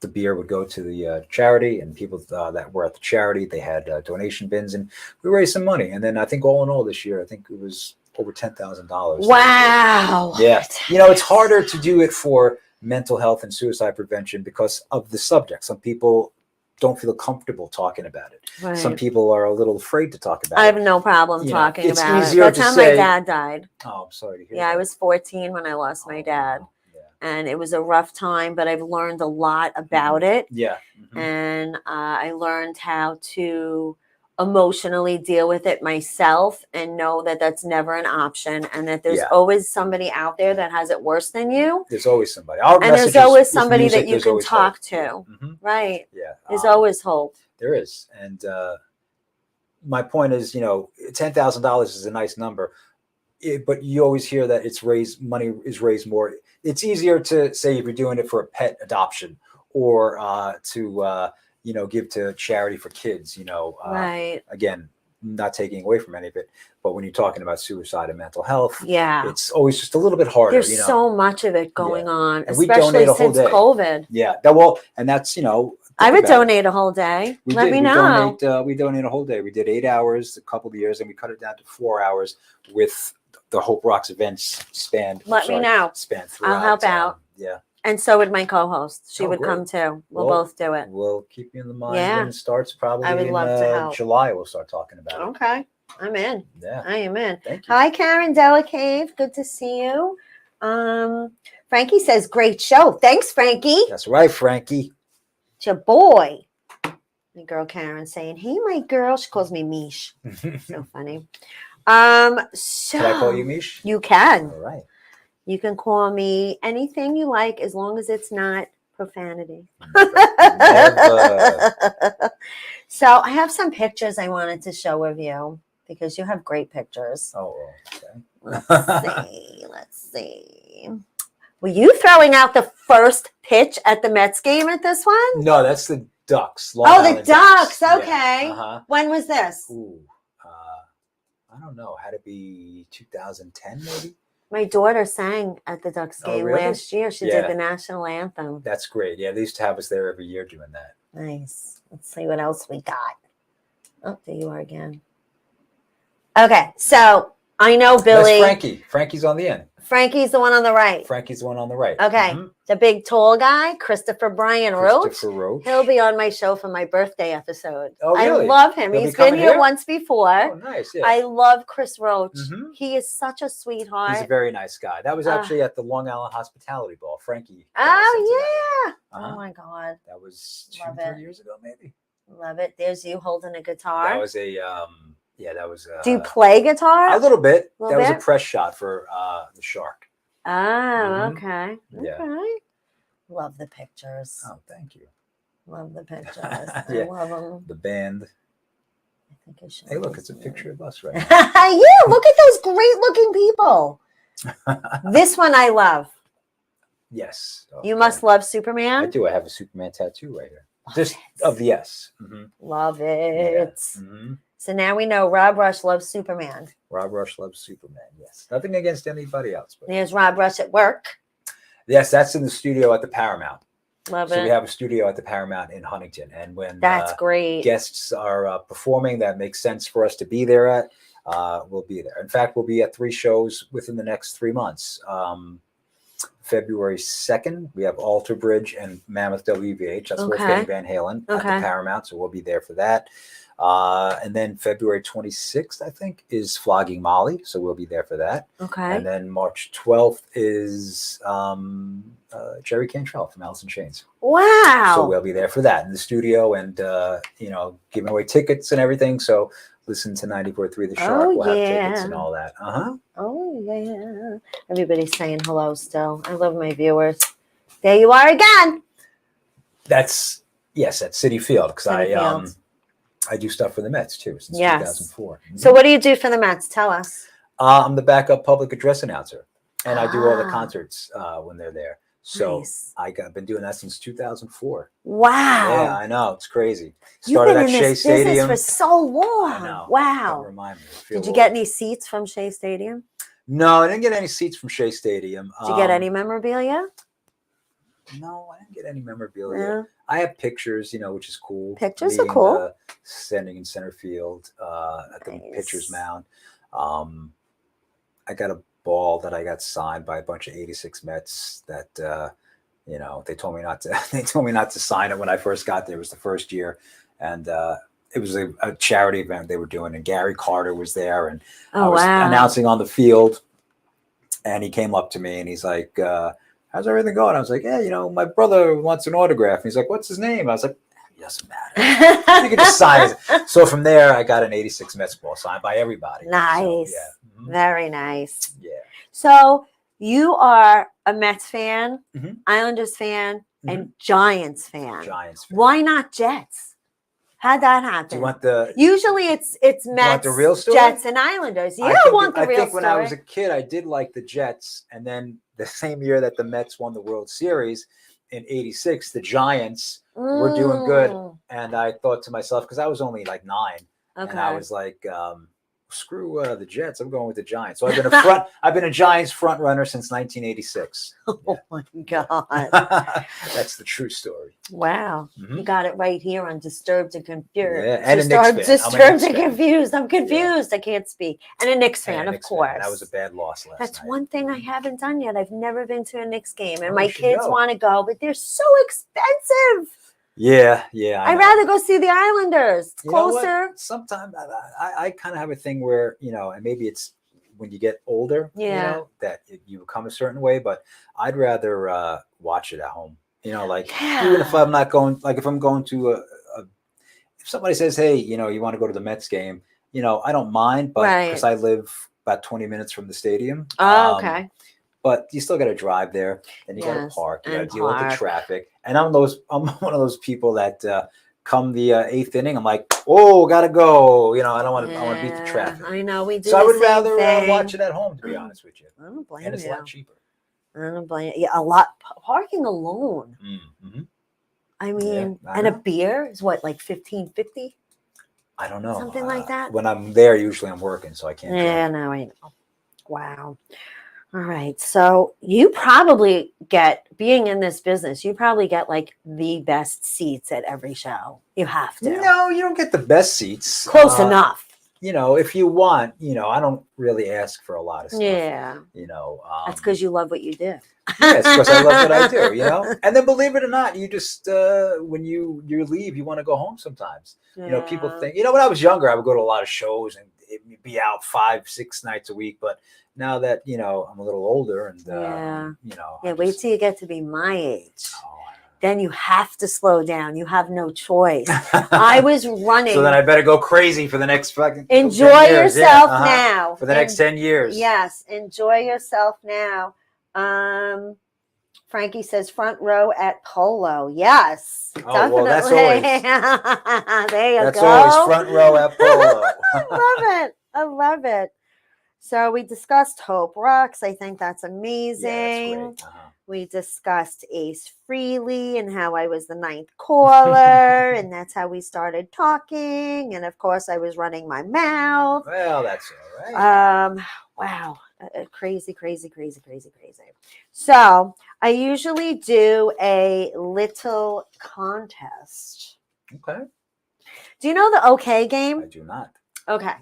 the beer would go to the charity, and people that were at the charity, they had donation bins, and we raised some money. And then I think all in all this year, I think it was over $10,000. Wow. Yeah. You know, it's harder to do it for mental health and suicide prevention because of the subject. Some people don't feel comfortable talking about it. Right. Some people are a little afraid to talk about I have it. no problem You know, talking it's about it. easier That's to how say- my dad died. Oh, I'm sorry to hear Yeah, I that. was 14 when I lost my Oh, dad. wow. Yeah. And it was a rough time, but I've learned a lot about it. Yeah. Mhm. And I learned how to emotionally deal with it myself and know that that's never an option, and that there's Yeah. always somebody out there that has it worse than you. There's always somebody. Our And there's message is always with somebody music, that you there's can always talk hope. to. Yeah. Mhm. Right. Yeah. There's always hope. There is. And my point is, you know, $10,000 is a nice number, but you always hear that money is raised more. It's easier to say if you're doing it for a pet adoption or to give to charity for kids. Right. Again, not taking away from any of it, but when you're talking about suicide and mental health, Yeah. it's always just a little bit harder. There's so much of it going on, And we especially donate a whole since day. COVID. Yeah. And that's I think would about it. donate a whole day. We Let did. me We know. donate a whole day. We did 8 hours a couple of years, and we cut it down to 4 hours with the Hope Rocks events span throughout. help out. Yeah, And so would my co-host. She Oh, would great. come too. We'll Well, both do it. we'll keep you in the mind Yeah. when it starts. Probably I would in love to help. July. We'll start talking about it. Okay. I'm in. Yeah, I am in. thank you. Hi, Karen Delacave. Good to see you. Frankie says, great show. Thanks, Frankie. That's right, Frankie. It's your boy. My girl Karen saying, hey, my girl. She calls me Mish. So funny. So Can I call you Mish? You can. All right. You can call me anything you like as long as it's not profanity. Never. So I have some pictures I wanted to show of you because you have great pictures. Oh, okay. Let's see. Were you throwing out the first pitch at the Mets game at this one? No, that's the Ducks. Long Oh, the Island Ducks. Yeah. Okay. Uh-huh. When was this? Ooh, I don't know. Had to be 2010, maybe. My daughter sang at the Ducks Oh, game really? last year. She Yeah. did the national anthem. That's great. Yeah, they used to have us there every year doing that. Nice. Let's see what else we got. Oh, there you are again. Okay, so I know Billy. That's Frankie. Frankie's on the end. Frankie's the one on the right. Frankie's the one on the right. Okay, Mhm. the big tall guy, Christopher Brian Roach. Christopher Roach. He'll be on my show for my birthday episode. Oh, really? I love him. He'll be He's been coming here here? once before. Oh, nice. Yeah. I love Chris Roach. Mhm. He is such a sweetheart. He's a very nice guy. That was Ah. actually at the Long Island Hospitality Ball. Frankie. got us into Oh, yeah. Uh-huh. Oh, my God. That was Love 2-3 it. years ago, maybe. Love it. There's you holding a guitar. That was a that was Do you play guitar? a little bit. Little That was bit? a press shot for the Shark. Oh, Mhm. okay. Yeah. Okay. Love the pictures. Oh, thank you. Love the pictures. Yeah. I love them. The band. I think I should. Hey, look, it's a picture of us right now. Yeah, look at those great looking people. This one I love. Yes. You Okay. must love I Superman. do. I have a Superman tattoo right here. Love Just it. of the S. Mhm. Love Yeah. it. Mhm. So now we know Rob Rush loves Superman. Rob Rush loves Superman. Yes. Nothing against anybody else, but There's Rob Rush at work. yes, that's in the studio at the Paramount. Love So it. we have a studio at the Paramount in Huntington, and when That's great. guests are performing that makes sense for us to be there at, we'll be there. In fact, we'll be at 3 shows within the next 3 months. February 2nd, we have Alter Bridge and Mammoth WVH. That's Okay. Wolfgang Van Halen at Okay. the Paramount, so we'll be there for that. And then February 26th, I think, is Flogging Molly, so we'll be there for that. Okay. And then March 12th is Jerry Cantrell from Alice in Chains. Wow. So we'll be there for that in the studio and, giving away tickets and everything. So listen to 94.3 The Shark. Oh, We'll have tickets yeah. and all that. Oh, yeah. Everybody's saying hello still. I love my viewers. There you are again. That's City Field because Citi Field. I do stuff for the Mets too since Yes. 2004. So what do you do for the Mets? Tell us. I'm the backup public address announcer, and I do all the Ah. concerts when they're there. So Nice. I've been doing that since 2004. Wow. Yeah, I know, it's crazy. You've Started been at in Shea this business Stadium. for so long. I know. Don't Wow. remind me. I Did feel you old. get any seats from Shea Stadium? No, I didn't get any seats from Shea Stadium. Did you get any memorabilia? No, I didn't get any memorabilia. Yeah. I have pictures, which is cool. Pictures are Me in cool. the- standing in center field at the Nice. pitcher's mound. I got a ball that I got signed by a bunch of '86 Mets that they told me not to. They told me not to sign it when I first got there. It was the first year, and it was a charity event they were doing, and Gary Carter was there, and I Oh, was wow. announcing on the field, and he came up to me and he's like, how's everything going? I was like, yeah, my brother wants an autograph. And he's like, what's his name? I was like, it doesn't matter. You can just sign it. So from there, I got an '86 Mets ball signed by everybody. So, Nice. yeah. Mhm. Very nice. Yeah. So you are a Mets fan, Mhm. Islanders fan, and Giants fan. Giants. fan. Why not Jets? How'd that Do happen? you want the? Usually it's Mets, the real story? Jets, and Islanders. I You think, want the real I think story. when I was a kid, I did like the Jets, and then the same year that the Mets won the World Series in '86, the Giants were doing good. Mm, And I thought to myself, because I was only like 9, Okay. and I was like, screw the Jets. I'm going with the Giants. So I've been a Giants front runner since 1986. Oh my God. That's the true story. Wow. Mhm. You got it right here on Disturbed and Confused. Yeah, and a Knicks fan. I'm a Disturbed Knicks and fan. Confused. I'm confused. I can't speak. And a Knicks fan, And a of Knicks fan. course. That was a bad loss last That's night. one thing I haven't done yet. I've never been to a Knicks game, and Oh, my you should kids go. want to go, but they're so expensive. Yeah. I'd rather go see the Islanders. You know what? Closer. Sometimes I kind of have a thing where, and maybe it's when you get older, Yeah. that you become a certain way, but I'd rather watch it at home. Like Yeah. even if I'm not going, like if I'm going to if somebody says, hey, you want to go to the Mets game, I don't mind, but Right. because I live about 20 minutes from the stadium. Oh, okay. But you still got to drive there, and you got to Yes, park. You got to and deal with the park. traffic. And I'm one of those people that come the 8th inning, I'm like, oh, gotta go. I don't want to. I want to beat the traffic. I know we do. So I the would same rather thing. watch it at home, to be honest with you. I don't blame And it's you. a lot cheaper. I don't blame you. Yeah, a lot. Parking alone. Mm-hmm. I mean, I and a know. beer is what, like $15.50? I don't know. Something like that? When I'm there, usually I'm working, so I can't. Yeah, no, I know. Wow. All right. So you probably being in this business, you probably get like the best seats at every show. You have to. No, you don't get the best seats. Close enough. If you want, I don't really ask for a lot of stuff. Yeah. That's because you love what you do. Yes, because I love what I do, And then believe it or not, you just when you leave, you want to go home sometimes. People Yeah. think, when I was younger, I would go to a lot of shows and it'd be out 5-6 nights a week. But now that, I'm a little older and, Yeah. I Wait just- till you get to be my age. Oh, Then you have to slow down. You have no choice. I I know. was running. So then I better go crazy for the next fucking enjoy 10 years. Yeah, yourself uh-huh. now. For the next 10 years. Yes, enjoy yourself now. Frankie says front row at Polo. Yes, Oh, well, that's there you That's go. always front row at Polo. I love it. I love it. So we discussed Hope Rocks. I think that's amazing. Yeah, that's great. Uh-huh. We discussed Ace Frehley and how I was the 9th caller, and that's how we started talking. And of course, I was running my mouth. Well, that's all right. Wow, crazy. So I usually do a little contest. Okay. Do you know the OK I game? do not. Okay.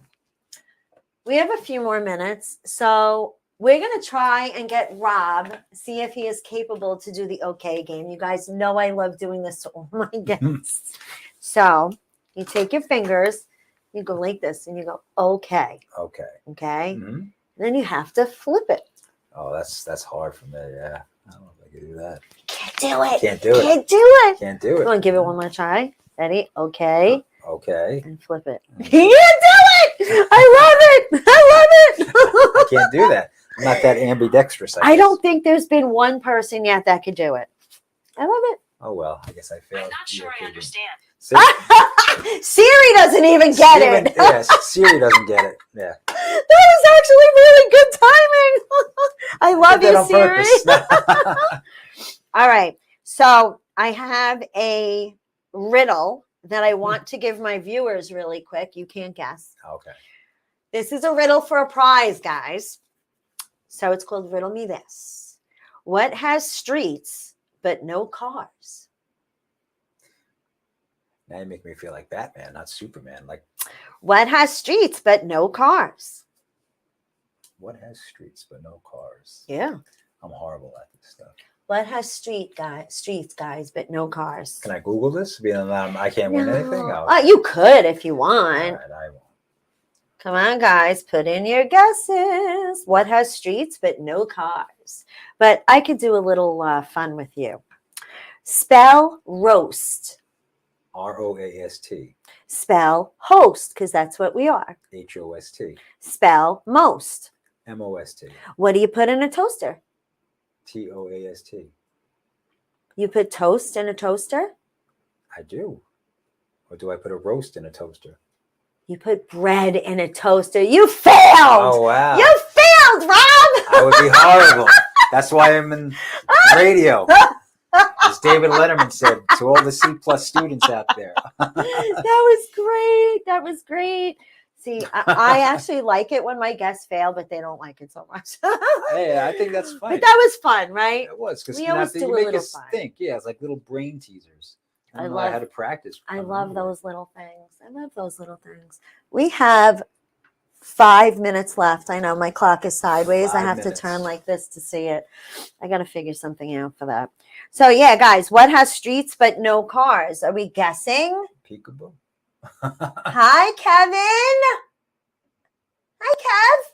We have a few more minutes, so we're going to try and get Rob, see if he is capable to do the OK game. You guys know I love doing this to all my guests. So you take your fingers, you go like this, and you go, okay. Okay. Okay. Mhm. Then you have to flip it. Oh, that's hard for me. Yeah. I don't know if I can do that. Can't do it. Can't do it. Can't do it. Can't do You it. want to give it one more try? Ready? Okay. Okay. and flip it. You can't do it! I love it! I love I it! can't do that. I'm not that ambidextrous. I guess. don't think there's been one person yet that could do it. I love it. Oh well, I guess I failed. I'm not sure I understand. Siri doesn't even get it. Yes, Siri doesn't get it. Yeah. That was actually really good timing. I love Did that you, on Siri. purpose. All right. So I have a riddle that I want to give my viewers really quick. You can't guess. Okay. This is a riddle for a prize, guys. So it's called Riddle Me This. What has streets but no cars? Now you make me feel like Batman, not Superman. Like, What has streets but no cars? what has streets but no cars? Yeah. I'm horrible at this stuff. What has streets, guys, but no cars? Can I Google this? Being that I can't win anything. No. I'll, You could if you all want. right, I won't. Come on, guys, put in your guesses. What has streets but no cars? But I could do a little fun with you. Spell roast. ROAST. Spell host, because that's what we are. HOST. Spell most. MOST. What do you put in a toaster? TOAST. You put toast in a toaster? I do. Or do I put a roast in a toaster? You put bread in a toaster. You failed! Oh wow. You failed, Rob! I would be horrible. That's why I'm in radio. As David Letterman said to all the C+ students out there. That was great. That was great. See, I actually like it when my guests fail, but they don't like it so much. Hey, I think that's fun. But that was fun, right? It was because We you always have to do you a make little us fun. think. Yeah, it's like little brain teasers. I I don't know love- how to practice. I I'm love hungry. those little things. I love those little things. We have 5 minutes left. I know my clock is sideways. I 5 have minutes. to turn like this to see it. I got to figure something out for that. So, yeah, guys, what has streets but no cars? Are we guessing? Peekaboo. Hi, Kevin. Hi, Kev.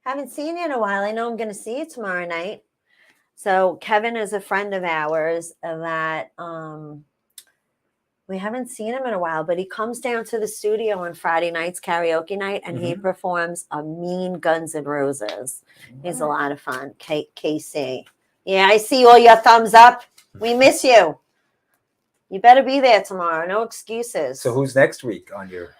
Haven't seen you in a while. I know I'm going to see you tomorrow night. So Kevin is a friend of ours that we haven't seen him in a while, but he comes down to the studio on Friday nights, karaoke night, and he performs a mean Guns N' Roses. He's a lot of fun. KC. Yeah, I see all your thumbs up. We miss you. You better be there tomorrow. No excuses. So who's next week on your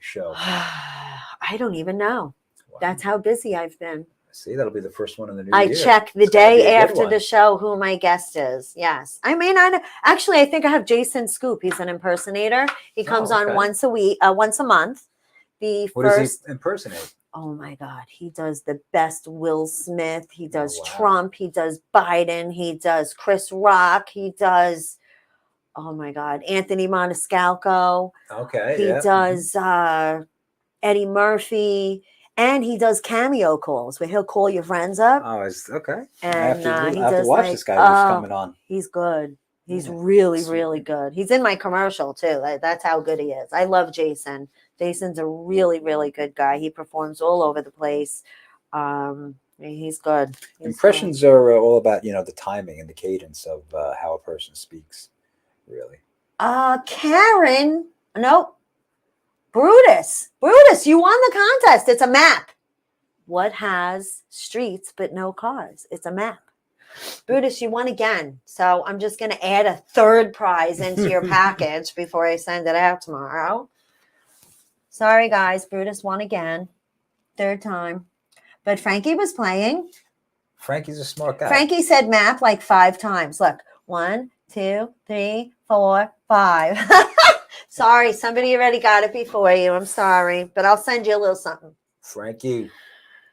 show? I don't even know. Wow. That's how busy I've been. See, that'll be the first one in the new I year. check the It's gotta be day a good after one. the show who my guest is. Yes. I may not actually I think I have Jason Scoop. He's an impersonator. He comes okay. on once a month. The What first does he impersonate? oh my God, he does the best Will Smith. He does wow. Trump. He does Biden. He does Chris Rock. He does, oh my God, Anthony Moniscalco. Okay. He yeah. does Eddie Murphy. And he does cameo calls where he'll call your friends up. Oh, it's okay. And I have to, he I have does to watch like, this guy who's coming on. He's good. He's Yeah, really, sweet. really good. He's in my commercial too. That's how good he is. I love Jason. Jason's a really, really good guy. He performs all over the place. He's good. He's Impressions are all about, the timing and the cadence of how a person speaks, really. good. Karen. Nope. Brutus, you won the contest. It's a map. What has streets but no cars? It's a map. Brutus, you won again. So I'm just going to add a third prize into your package before I send it out tomorrow. Sorry, guys. Brutus won again. Third time. But Frankie was playing. Frankie's a smart guy. Frankie said map like 5 times. Look, 1, 2, 3, 4, 5. Sorry, somebody already got it before you. I'm sorry, but I'll send you a little something. Frankie,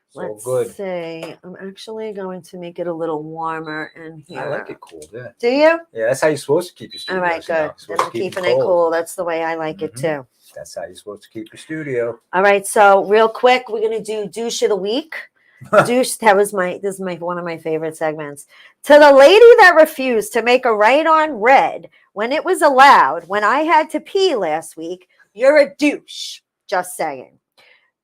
so Let's good. see. I'm actually going to make it a little warmer in here. I like it cool. Yeah. Do you? Yeah, that's how you're supposed to keep your All studio. right, good. Then Supposed I'm to keep keeping it cool. That's the way I like it Mhm. too. That's how you're supposed to keep your studio. All right, so real quick, we're gonna do douche of the week. Douche. This is one of my favorite segments. To the lady that refused to make a right on red when it was allowed, when I had to pee last week, you're a douche. Just saying.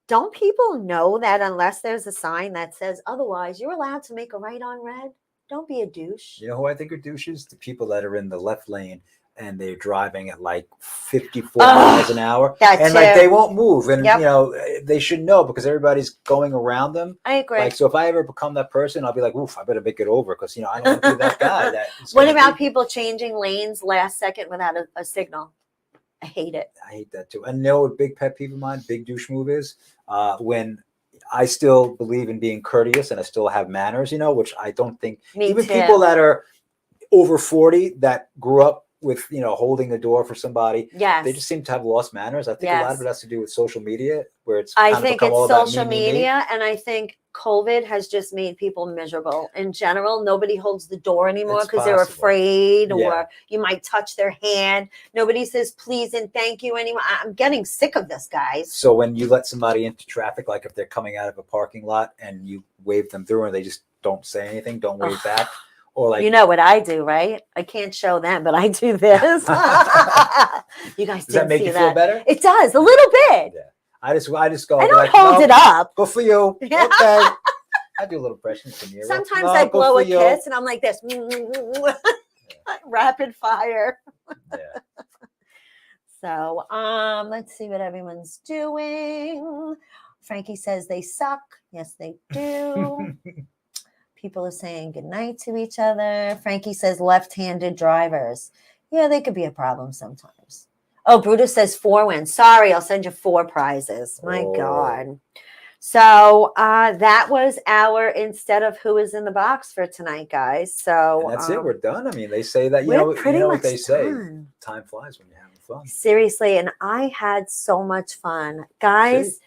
Don't people know that unless there's a sign that says otherwise, you're allowed to make a right on red? Don't be a douche. You know who I think are douches? The people that are in the left lane and they're driving at like 54 Ugh, miles an hour, that and like too. they won't move, and Yep. you know they should know because everybody's going around them. I agree. Like, so if I ever become that person, I'll be like, oof, I better make it over because, you know, I don't want to be that guy. What about people changing lanes last second without a signal? I hate it. I hate that too. And you know what big pet peeve of mine, big douche move is? When I still believe in being courteous and I still have manners, you know, which I don't think Me even too. people that are over 40 that grew up with, you know, holding the door for somebody, Yes. they just seem to have lost manners. I think a lot of Yes. it has to do with social media, where it's I kind of think become it's all about social me, me, me. media, and I think COVID has just made people miserable in general. Nobody holds the door anymore It's because they're possible. afraid, Yeah. or you might touch their hand. Nobody says please and thank you anymore. I'm getting sick of this, guys. So when you let somebody into traffic, like if they're coming out of a parking lot and you wave them through and they just don't say anything, don't wave back, or like, You know what I do, right? I can't show them, but I do this. You guys does that didn't make see you that. feel better? It does a little bit. Yeah. I just go. I I'll be don't like, hold "No, it up. Good for you. Yeah. Okay. I do a little pressure. Sometimes No, I good blow for a you. kiss and I'm like this. Rapid fire. Yeah. So let's see what everyone's doing. Frankie says they suck. Yes, they do. People are saying goodnight to each other. Frankie says left-handed drivers. Yeah, they could be a problem sometimes. Oh, Brutus says 4 wins. Sorry, I'll send you 4 prizes. My Oh. God. So that was our instead of who is in the box for tonight, guys. So And that's it. We're done. I mean, they say that, you we're know, pretty what much they say. done. Time flies when you're having fun. Seriously, and I had so much fun. Guys,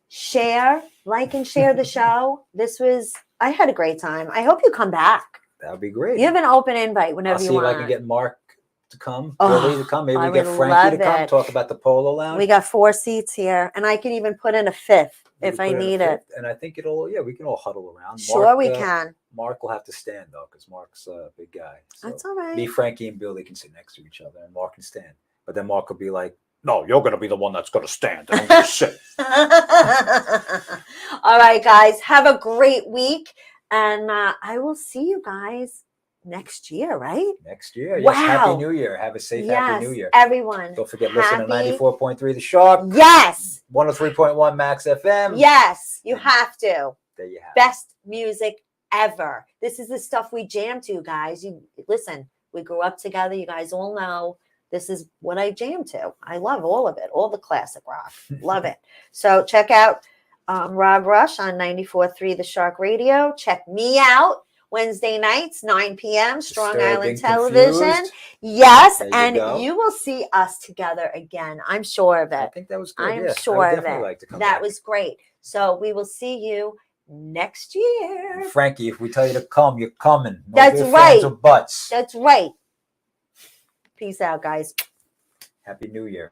share, like and share the show. I had a great time. I hope you come back. That would be great. You have an open invite whenever I'll see you if want. I can get Mark to come, Oh, Billy to come. Maybe I we get would Frankie to love come, it. talk about the Polo Lounge. We got 4 seats here, and I can even put in a 5th We if can I put in a need it. 5th, and I think we can all huddle around. Sure, Mark, we can. Mark will have to stand though, because Mark's a big guy. So That's all right. me, Frankie, and Billy can sit next to each other, and Mark can stand. But then Mark will be like, "No, you're going to be the one that's going to stand. And I'm going to sit." All right, guys. Have a great week. And I will see you guys next year, right? Next year. Yes. Happy Wow. New Year. Have a safe Yes, Happy New Year. everyone. Don't forget, listen to Happy- 94.3 The Shark. Yes. 103.1 Max FM. Yes. You have to. There you have it. Best music ever. This is the stuff we jam to, guys. You listen, we grew up together. You guys all know this is what I jam to. I love all of it, all the classic rock. Love it. So check out Rob Rush on 94.3 The Shark Radio. Check me out Wednesday nights, 9 p.m. Strong Island Disturbing Television. Confused. Yes, There you and go. you will see us together again. I'm sure of I it. think that was good. I'm yeah. sure I would of definitely it. like to come That back. was great. So we will see you next year. Frankie, if we tell you to come, you're coming. No That's ifs, right. ands, or buts. That's right. Peace out, guys. Happy New Year.